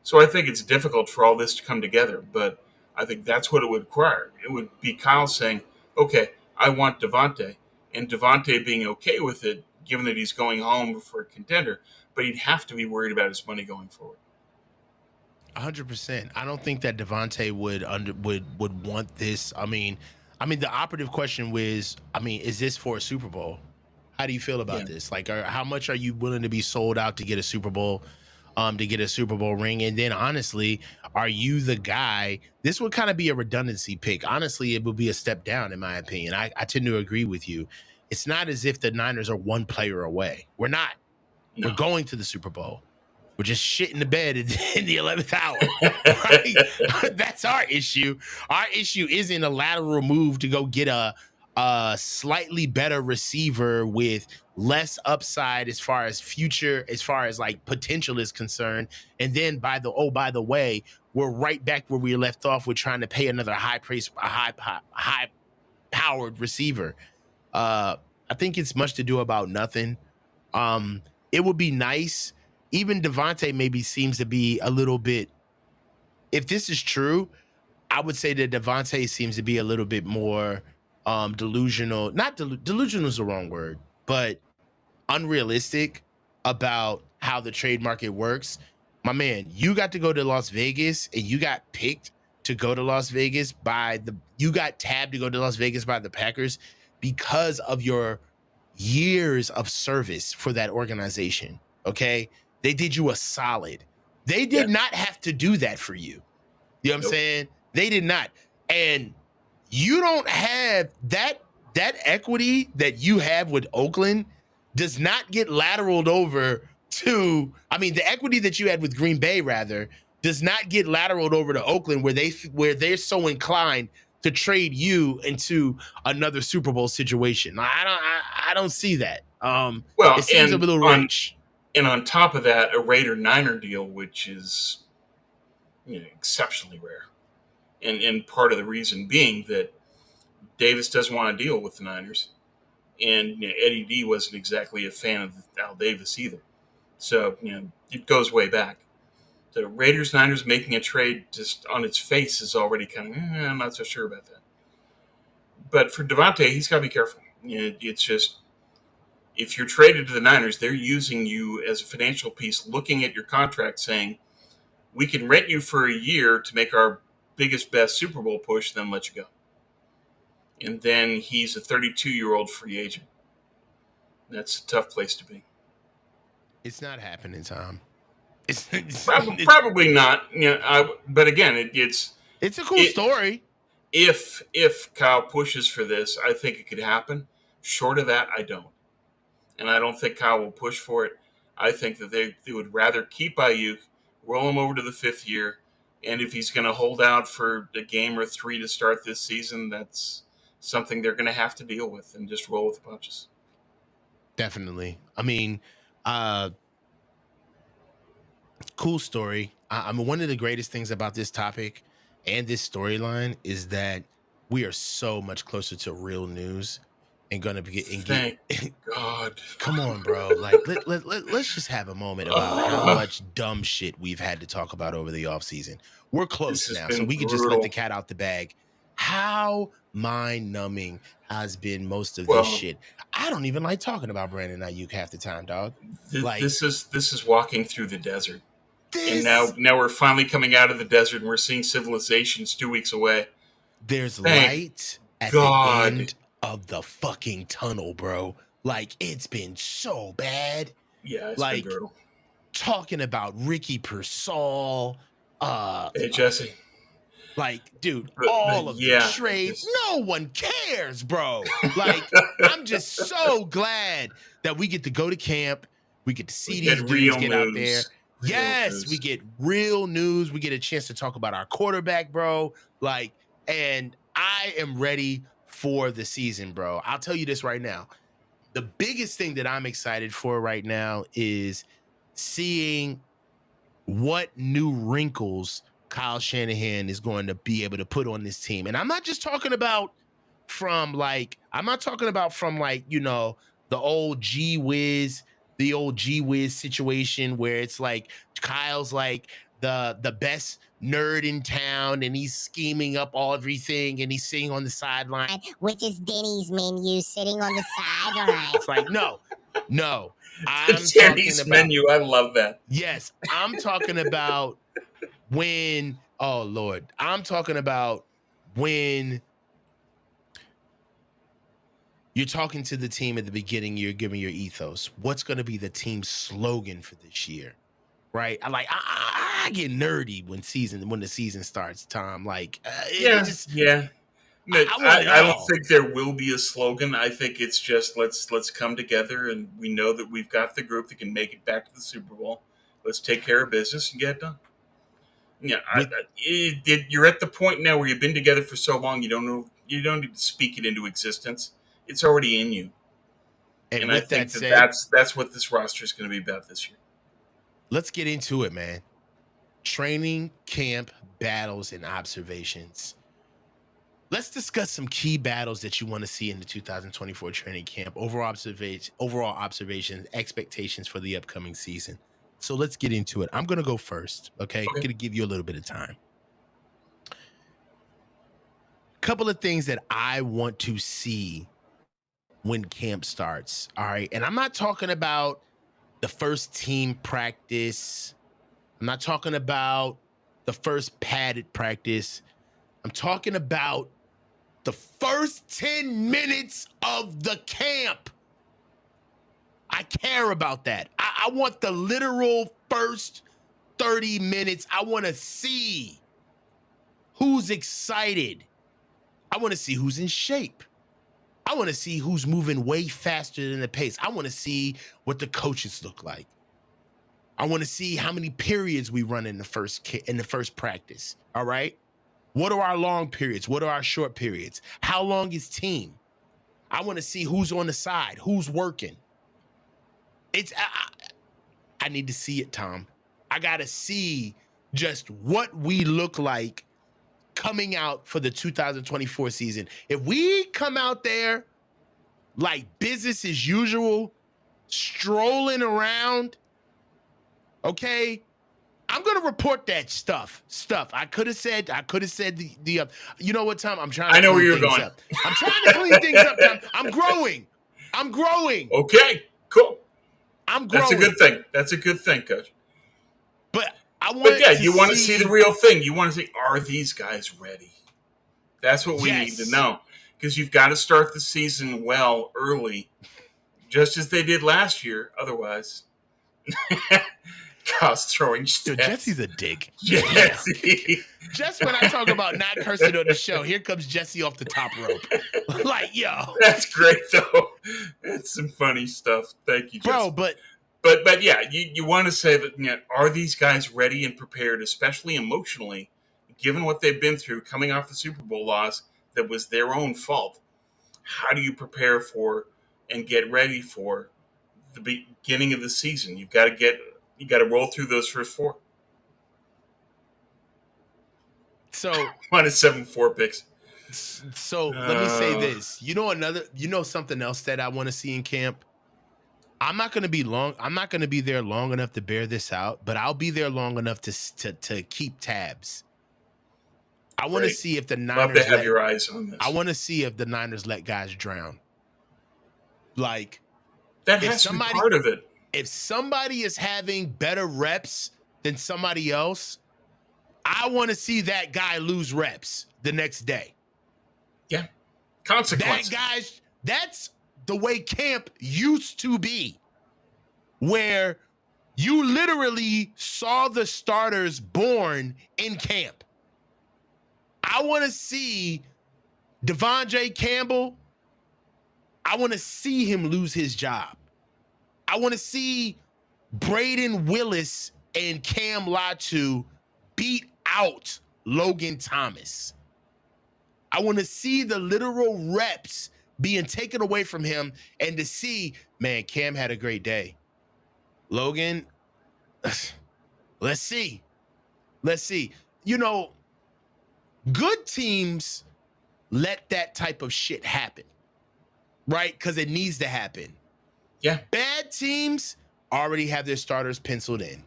So I think it's difficult for all this to come together, but I think that's what it would require. It would be Kyle saying, okay, I want Davante, and Davante being okay with it, given that he's going home for a contender, but he'd have to be worried about his money going forward. 100%. I don't think that Davante would want this. I mean, the operative question was, is this for a Super Bowl? How do you feel about this? Like, how much are you willing to be sold out to get a Super Bowl, to get a Super Bowl ring? And then, honestly, are you the guy? This would kind of be a redundancy pick. Honestly, it would be a step down, in my opinion. I tend to agree with you. It's not as if the Niners are one player away. We're not. No. We're going to the Super Bowl. We're just shitting the bed in the 11th hour. Right? That's our issue. Our issue isn't a lateral move to go get a slightly better receiver with less upside as far as future, as far as like potential is concerned. And then by the way, we're right back where we left off. We're trying to pay another high powered receiver. I think it's much to do about nothing. It would be nice. Even Davante maybe seems to be a little bit, if this is true, I would say that Davante seems to be a little bit more delusional. Not delusional is the wrong word, but unrealistic about how the trade market works. My man, you got to go to Las Vegas and you got picked to go to Las Vegas you got tabbed to go to Las Vegas by the Packers because of your years of service for that organization. Okay. They did you a solid. They did not have to do that for you. You know what I'm saying? They did not. And you don't have that equity that you have with Oakland does not get lateraled over to, the equity that you had with Green Bay rather does not get lateraled over to Oakland where they're so inclined to trade you into another Super Bowl situation. I don't see that. It seems a little rich. And on top of that, a Raider-Niner deal, which is exceptionally rare. And part of the reason being that Davis doesn't want to deal with the Niners. And Eddie D wasn't exactly a fan of Al Davis either. So, it goes way back. The Raiders-Niners making a trade just on its face is already kind of, I'm not so sure about that. But for Davante, he's got to be careful. It's just, if you're traded to the Niners, they're using you as a financial piece, looking at your contract saying, we can rent you for a year to make our biggest, best Super Bowl push, then let you go. And then he's a 32-year-old free agent. That's a tough place to be. It's not happening, Tom. Probably not. But again, it's a cool story. If Kyle pushes for this, I think it could happen. Short of that, I don't. And I don't think Kyle will push for it. I think that they would rather keep Aiyuk, roll him over to the 5th year, and if he's going to hold out for a game or 3 to start this season, that's something they're going to have to deal with and just roll with the punches. Definitely. Cool story. One of the greatest things about this topic and this storyline is that we are so much closer to real news and going to be Thank God. Come on, bro. Like let's just have a moment about how much dumb shit we've had to talk about over the offseason. We're close now, so we can just let the cat out the bag. How mind-numbing has been most of this shit. I don't even like talking about Brandon Aiyuk half the time, dog. This is walking through the desert. And now we're finally coming out of the desert and we're seeing civilizations 2 weeks away. There's light at the end of the fucking tunnel, bro. Like, it's been so bad. Yeah, it's been brutal. Talking about Ricky Pearsall. Hey, Jesse. Like, dude, all of the trades, no one cares, bro. Like, I'm just so glad that we get to go to camp. We get to see these dudes get out there. Yes, we get real news. We get a chance to talk about our quarterback, bro. Like, and I am ready for the season, bro. I'll tell you this right now. The biggest thing that I'm excited for right now is seeing what new wrinkles Kyle Shanahan is going to be able to put on this team. And I'm not just talking about from the old G Wiz situation where it's like Kyle's like the best nerd in town and he's scheming up everything and he's sitting on the sideline with his Denny's menu sitting on the sideline. It's like, no. I'm Denny's talking about menu. I love that. Yes, I'm talking about when you're talking to the team at the beginning, you're giving your ethos. What's going to be the team slogan for this year? Right? I get nerdy when the season starts, Tom. Like, I don't think there will be a slogan. I think it's just let's come together, and we know that we've got the group that can make it back to the Super Bowl. Let's take care of business and get it done. Yeah, you're at the point now where you've been together for so long, you don't need to speak it into existence. It's already in you. And I think that's what this roster is going to be about this year. Let's get into it, man. Training camp battles and observations. Let's discuss some key battles that you want to see in the 2024 training camp, overall observations, expectations for the upcoming season. So let's get into it. I'm going to go first, okay? I'm going to give you a little bit of time. couple of things that I want to see when camp starts. All right. And I'm not talking about the first team practice. I'm not talking about the first padded practice. I'm talking about the first 10 minutes of the camp. I care about that. I want the literal first 30 minutes. I want to see who's excited. I want to see who's in shape. I want to see who's moving way faster than the pace. I want to see what the coaches look like. I want to see how many periods we run in the first practice. All right. What are our long periods? What are our short periods? How long is team? I want to see who's on the side, who's working. I need to see it, Tom. I got to see just what we look like coming out for the 2024 season. If we come out there like business as usual, strolling around, okay, I'm gonna report that stuff. I could have said the you know what, Tom? I'm trying to I know where clean you're things going. up. I'm trying to clean things up, Tom. I'm growing. Okay, cool. I'm growing. That's a good thing. That's a good thing, Coach. But You want to see the real thing. You want to see, are these guys ready? That's what we need to know. Because you've got to start the season well early, just as they did last year. Otherwise, Kyle's throwing stats. Dude, Jesse's a dick. Jesse. Just when I talk about not cursing on the show, here comes Jesse off the top rope. Like, yo. That's great, though. That's some funny stuff. Thank you, Jesse. Bro, But yeah, you want to say that, are these guys ready and prepared, especially emotionally, given what they've been through coming off the Super Bowl loss that was their own fault? How do you prepare for and get ready for the beginning of the season? You got to roll through those first four. So minus 7-4 picks. So let me say this. You know something else that I want to see in camp? I'm not going to be there long enough to bear this out, but I'll be there long enough to keep tabs. I want to see if the Niners love to have your eyes on this. I want to see if the Niners let guys drown. Like, that has to be part of it. If somebody is having better reps than somebody else, I want to see that guy lose reps the next day. Yeah. Consequence. That's the way camp used to be, where you literally saw the starters born in camp. I want to see Devondre Campbell. I want to see him lose his job. I want to see Braden Willis and Cam Latu beat out Logan Thomas. I want to see the literal reps being taken away from him and to see, man, Cam had a great day. Logan, let's see. You know, good teams let that type of shit happen, right? Because it needs to happen. Yeah. Bad teams already have their starters penciled in,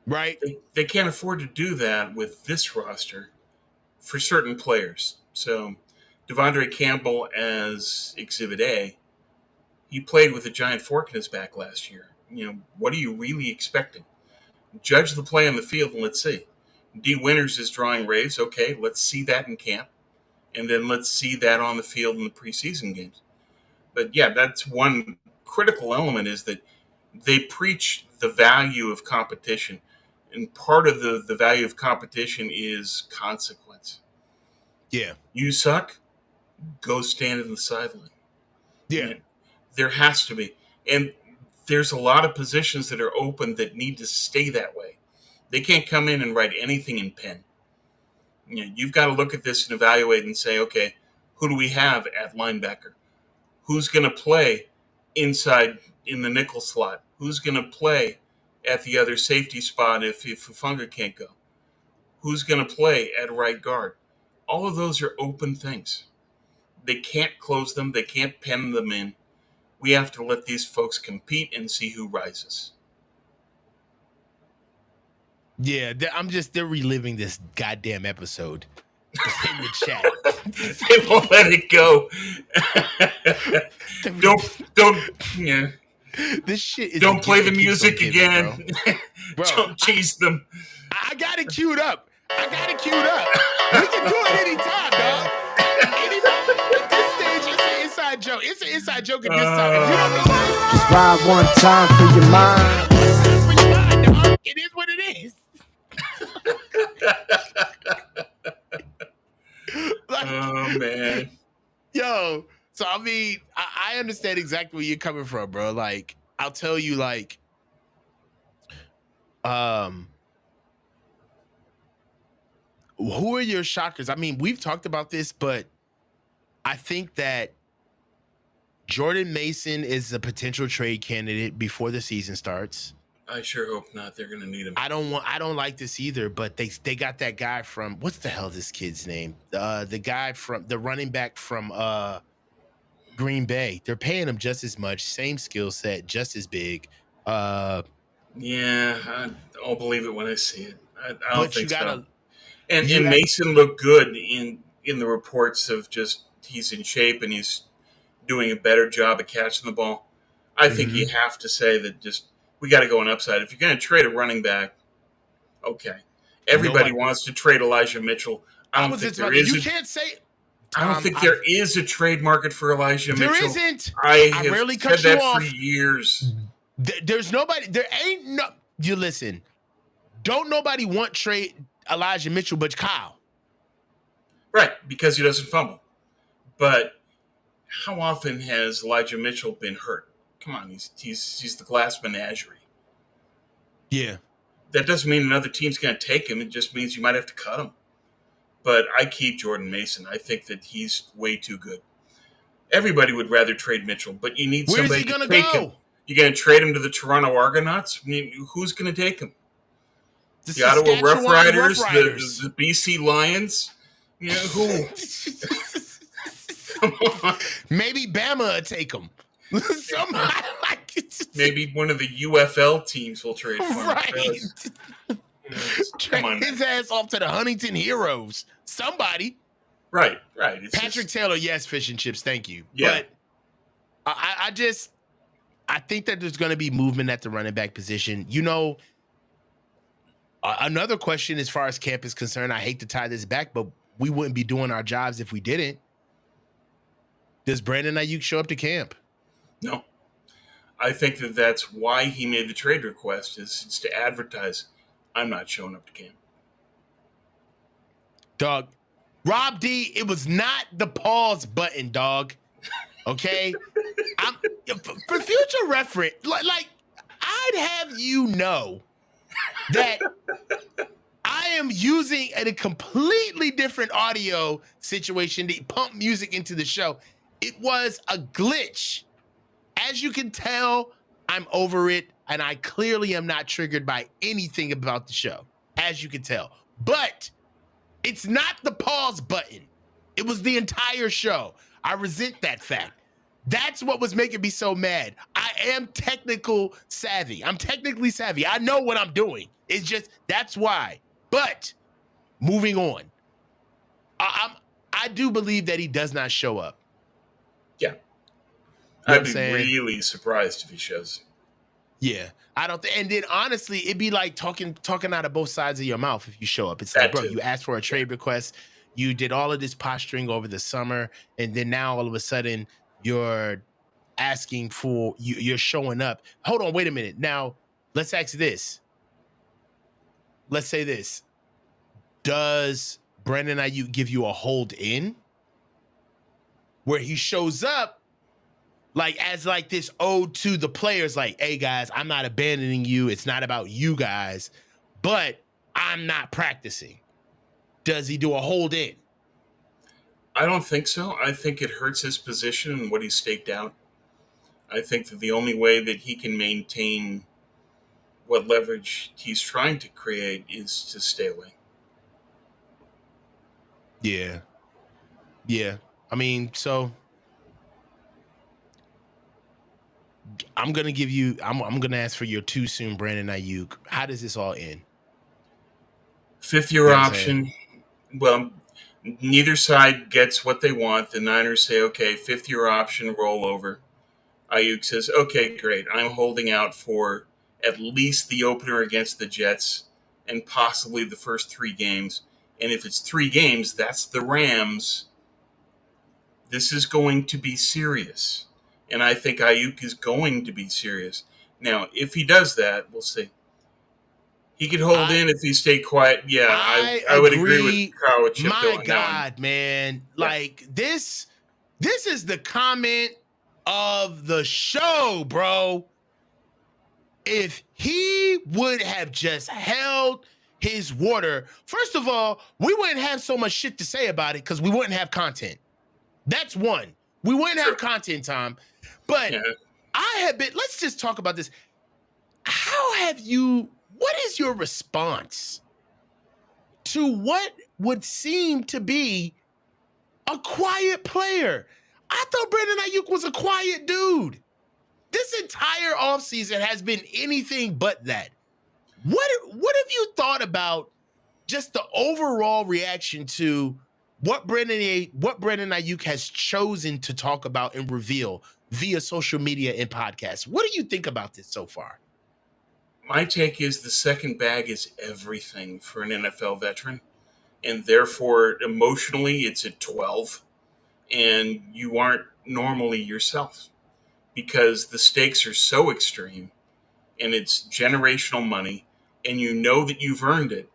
right? They can't afford to do that with this roster for certain players. So Devondre Campbell as Exhibit A, he played with a giant fork in his back last year. What are you really expecting? Judge the play on the field and let's see. D. Winters is drawing raves. Okay, let's see that in camp. And then let's see that on the field in the preseason games. But yeah, that's one critical element, is that they preach the value of competition. And part of the value of competition is consequence. Yeah. You suck, go stand in the sideline. Yeah. There has to be. And there's a lot of positions that are open that need to stay that way. They can't come in and write anything in pen. You've got to look at this and evaluate and say, okay, who do we have at linebacker? Who's going to play inside in the nickel slot? Who's going to play at the other safety spot if Fufunga can't go? Who's going to play at right guard? All of those are open things. They can't close them. They can't pen them in. We have to let these folks compete and see who rises. Yeah, they're reliving this goddamn episode. in the chat. They won't let it go. don't. Yeah. This shit is Don't play the gift that keeps on music giving, again. bro. Don't tease them. I got it queued up. We can do it anytime, dog. At this stage, it's an inside joke. It's an inside joke at this time. If you don't know this, Just ride one time for your mind. dog, it is what it is. Oh man. Yo, so I mean, I understand exactly where you're coming from, bro. Like, I'll tell you, like, who are your shockers? I mean, we've talked about this, but I think that Jordan Mason is a potential trade candidate before the season starts. I sure hope not. They're gonna need him. I don't like this either, but they got that guy from, what's the hell this kid's name? The guy from the running back from Green Bay. They're paying him just as much, same skill set, just as big. Yeah, I'll believe it when I see it. I don't think so. And Mason looked good in the reports of just he's in shape and he's doing a better job at catching the ball. I think you have to say that just we got to go an upside. If you're going to trade a running back, okay. Everybody wants to trade Elijah Mitchell. I don't think there is. You can't say. I don't think there is a trade market for Elijah Mitchell. There isn't. I have rarely said that for years. There's nobody. There ain't no. You listen. Don't nobody want trade Elijah Mitchell but Kyle. Right, because he doesn't fumble. But how often has Elijah Mitchell been hurt? Come on, he's the glass menagerie. Yeah. That doesn't mean another team's going to take him. It just means you might have to cut him. But I keep Jordan Mason. I think that he's way too good. Everybody would rather trade Mitchell, but you need somebody to take him. You're going to trade him to the Toronto Argonauts? I mean, who's going to take him? The Ottawa Rough Riders, the BC Lions? You know, who? Come on. Maybe Bama will take him. Somebody like it. Maybe one of the UFL teams will trade for him. Right. Trade his ass off to the Huntington Heroes. Somebody. Right. It's Patrick Taylor, yes, fish and chips, thank you. Yeah. But I think that there's going to be movement at the running back position. You know, another question as far as camp is concerned, I hate to tie this back, but we wouldn't be doing our jobs if we didn't. Does Brandon Aiyuk show up to camp? No. I think that that's why he made the trade request, is it's to advertise, I'm not showing up to camp. Dog, Rob D, it was not the pause button, dog. Okay? For future reference, like I'd have you know that I am using a completely different audio situation to pump music into the show. It was a glitch. As you can tell, I'm over it, and I clearly am not triggered by anything about the show, as you can tell. But it's not the pause button. It was the entire show. I resent that fact. That's what was making me so mad. I am technically savvy. I know what I'm doing. It's just, that's why. But moving on. I do believe that he does not show up. Yeah. I'd be really surprised if he shows. Yeah. I don't think, and then honestly, it'd be like talking out of both sides of your mouth if you show up. It's like, bro, you asked for a trade request. You did all of this posturing over the summer, and then now all of a sudden you're asking for, you're showing up. Hold on, wait a minute. Now, let's ask this. Let's say this. Does Brandon Aiyuk give you a hold in where he shows up as this ode to the players, like, hey guys, I'm not abandoning you. It's not about you guys, but I'm not practicing. Does he do a hold in? I don't think so. I think it hurts his position and what he's staked out. I think that the only way that he can maintain what leverage he's trying to create is to stay away. Yeah. I mean, so I'm going to give you, I'm going to ask for your too soon Brandon Aiyuk. How does this all end? 5th-year option. Well, Neither side gets what they want. The Niners say, okay, fifth-year option, roll over. Aiyuk says, okay, great. I'm holding out for at least the opener against the Jets and possibly the first 3 games. And if it's 3 games, that's the Rams. This is going to be serious. And I think Aiyuk is going to be serious. Now, if he does that, we'll see. He could hold in if he stayed quiet. Yeah, I would agree with Kyle with Chip My on God, that one. man. Yeah. Like this is the comment of the show, bro. If he would have just held his water, first of all, we wouldn't have so much shit to say about it because we wouldn't have content. That's one. We wouldn't have content, Tom. But let's just talk about this. What is your response to what would seem to be a quiet player? I thought Brandon Aiyuk was a quiet dude. This entire offseason has been anything but that. What have you thought about just the overall reaction to what Brandon Aiyuk has chosen to talk about and reveal via social media and podcasts? What do you think about this so far? My take is the second bag is everything for an NFL veteran, and therefore emotionally it's at 12, and you aren't normally yourself because the stakes are so extreme, and it's generational money, and you know that you've earned it,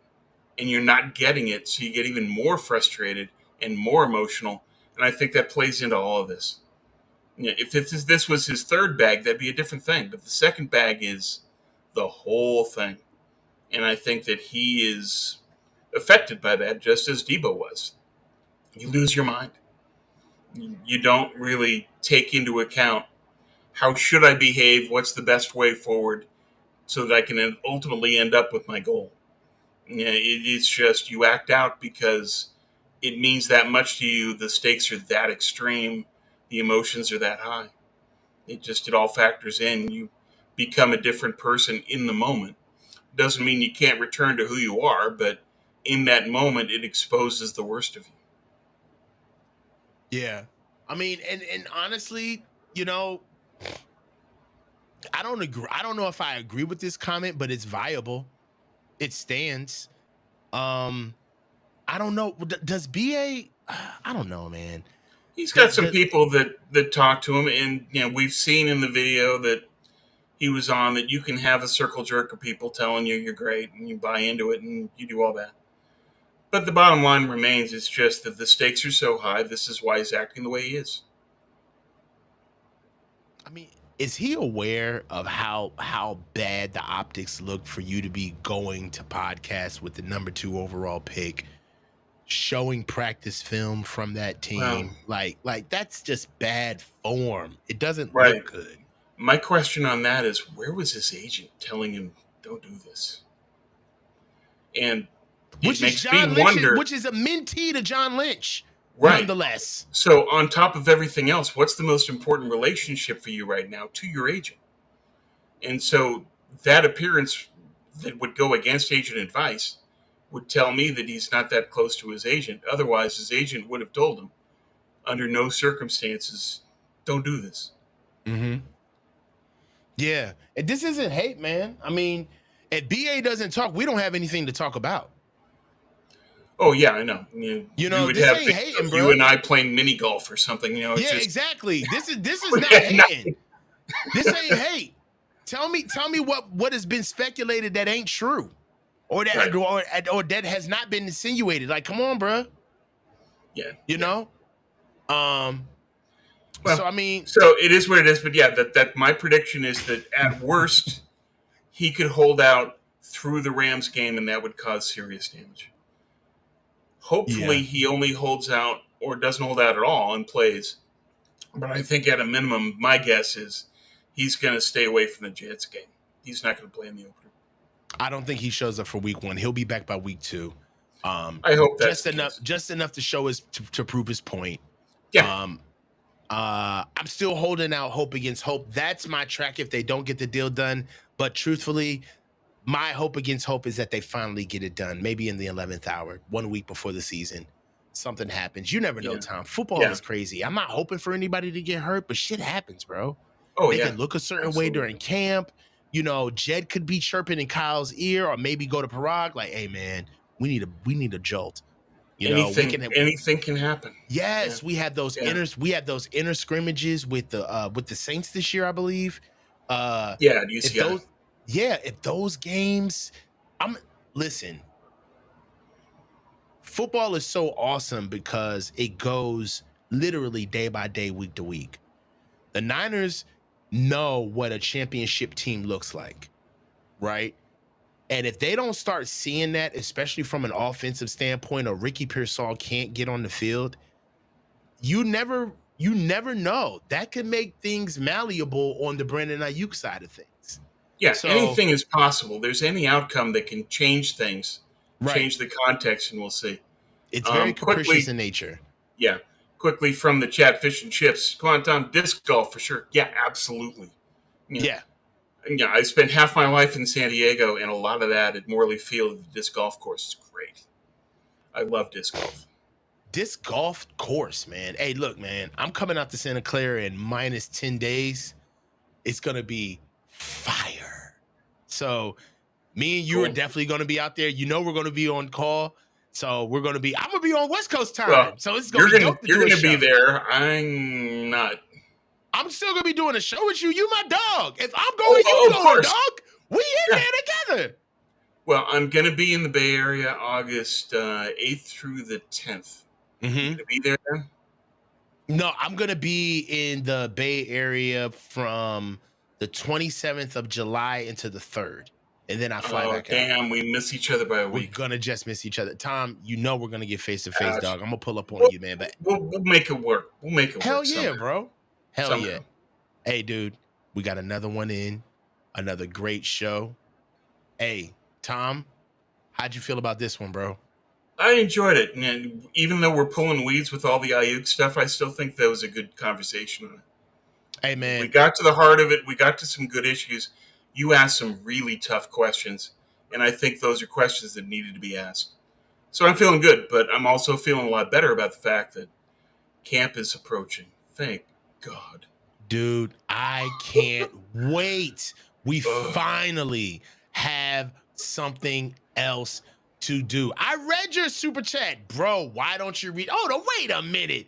and you're not getting it, so you get even more frustrated and more emotional, and I think that plays into all of this. If this was his third bag, that'd be a different thing, but the second bag is the whole thing. And I think that he is affected by that just as Debo was. You lose your mind. You don't really take into account how should I behave, what's the best way forward so that I can ultimately end up with my goal. It's just you act out because it means that much to you. The stakes are that extreme. The emotions are that high. It all factors in. You become a different person in the moment. Doesn't mean you can't return to who you are, but in that moment, it exposes the worst of you. Yeah. I mean, and honestly, I don't agree. I don't know if I agree with this comment, but it's viable. It stands. I don't know. Does BA? I don't know, man. He's got some people that talk to him, and we've seen in the video that he was on that you can have a circle jerk of people telling you you're great and you buy into it and you do all that. But the bottom line remains, it's just that the stakes are so high. This is why he's acting the way he is. I mean, is he aware of how bad the optics look for you to be going to podcasts with the number 2 overall pick, showing practice film from that team? Well, like that's just bad form. It doesn't look good. My question on that is, where was his agent telling him, don't do this? And which makes John me Lynch, wonder, which is a mentee to John Lynch, nonetheless. So on top of everything else, what's the most important relationship for you right now? To your agent. And so that appearance that would go against agent advice would tell me that he's not that close to his agent. Otherwise, his agent would have told him, under no circumstances, don't do this. Mm-hmm. Yeah. And this isn't hate, man. I mean, if BA doesn't talk, we don't have anything to talk about. Oh, yeah, I know. You would have hating, you and I playing mini golf or something. Exactly. This is not hating. This ain't hate. Tell me what has been speculated that ain't true, or that or that has not been insinuated. Like, come on, bro. Yeah. You know. Well, so I mean, so it is what it is. But yeah, that my prediction is that at worst he could hold out through the Rams game, and that would cause serious damage. Hopefully, he only holds out or doesn't hold out at all and plays. But I think at a minimum, my guess is he's going to stay away from the Jets game. He's not going to play in the opener. I don't think he shows up for week 1. He'll be back by week 2. I hope that's just enough to show to prove his point. Yeah. I'm still holding out hope against hope. That's my track if they don't get the deal done. But truthfully, my hope against hope is that they finally get it done, maybe in the 11th hour, 1 week before the season. something happens. You never know, Yeah. Tom. Football Yeah. is crazy. I'm not hoping for anybody to get hurt, but shit happens, bro. Oh, They yeah. can look a certain Absolutely. way during camp. You know, Jed could be chirping in Kyle's ear, or maybe go to Parag like, "Hey, man, we need a jolt." You know, anything can happen. Yes, we had those inner scrimmages with the Saints this year, I believe. If those games, listen. Football is so awesome because it goes literally day by day, week to week. The Niners know what a championship team looks like, right? And if they don't start seeing that, especially from an offensive standpoint, or Ricky Pearsall can't get on the field, you never know. That could make things malleable on the Brandon Aiyuk side of things. Yeah, So, anything is possible. There's any outcome that can change things, change the context, and we'll see. It's very capricious in nature. Yeah. Quickly from the chat, fish and chips. Come on, Tom, disc golf for sure. Yeah, absolutely. Yeah. Yeah, I spent half my life in San Diego, and a lot of that at Morley Field, the disc golf course is great. I love disc golf. Disc golf course, man. Hey, look, man, I'm coming out to Santa Clara in minus 10 days. It's going to be fire. So me and you are definitely going to be out there. You know, we're going to be on call. So I'm going to be on West Coast time. Well, so it's going to be dope to do a show. You're going to be there. I'm not. I'm still going to be doing a show with you. You my dog. If I'm going, you going, dog. We in there together. Well, I'm going to be in the Bay Area August 8th through the 10th. Mm-hmm. You going to be there then? No, I'm going to be in the Bay Area from the 27th of July into the 3rd. And then I fly back out. Damn, we miss each other by a week. We're going to just miss each other. Tom, you know we're going to get face-to-face, dog. I'm going to pull up on you, man. But we'll make it work. Hell yeah, somehow. Bro. Hell yeah. Hey, dude, we got another one in. Another great show. Hey, Tom, how'd you feel about this one, bro? I enjoyed it. And even though we're pulling weeds with all the Aiyuk stuff, I still think that was a good conversation on it. Hey, man. We got to the heart of it. We got to some good issues. You asked some really tough questions, and I think those are questions that needed to be asked. So I'm feeling good, but I'm also feeling a lot better about the fact that camp is approaching. Thank God. Dude, I can't wait. We finally have something else to do. I read your super chat. Bro, why don't you read? Oh, no, wait a minute.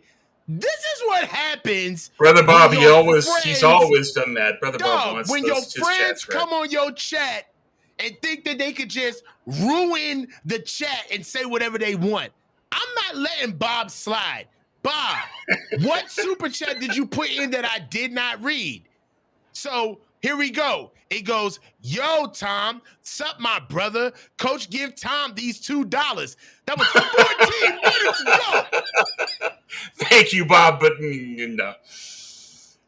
This is what happens. Brother Bob, he's always done that. Brother Bob wants when your friends come on your chat and think that they could just ruin the chat and say whatever they want. I'm not letting Bob slide. Bob, what super chat did you put in that I did not read? So here we go. It goes, yo, Tom, sup, my brother. Coach, give Tom these $2. That was 14 minutes ago. Thank you, Bob, but no.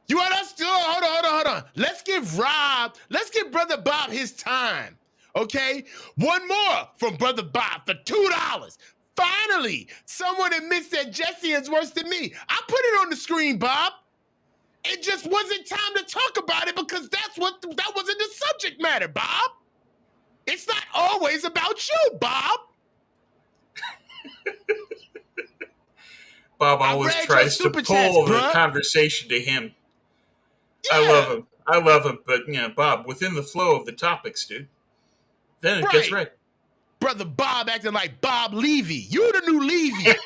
You want us to? Hold on. Let's give Brother Bob his time, okay? One more from Brother Bob for $2. Finally, someone admits that Jesse is worse than me. I put it on the screen, Bob. It just wasn't time to talk about it because that wasn't the subject matter, Bob. It's not always about you, Bob. Bob always tries to pull the conversation to him. Yeah. I love him, but Bob, within the flow of the topics, dude. Then it gets right. Brother Bob acting like Bob Levy. You the new Levy. Get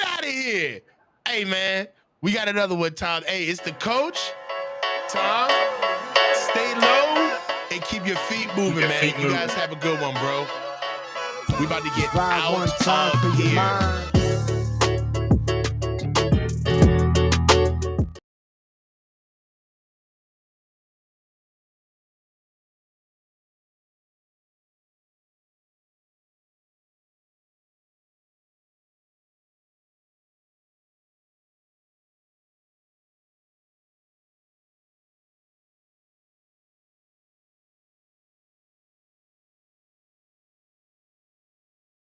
out of here. Hey, man, we got another one, Tom. Hey, it's the coach. Tom, stay low and keep your feet moving, man. You guys have a good one, bro. We about to get out of here.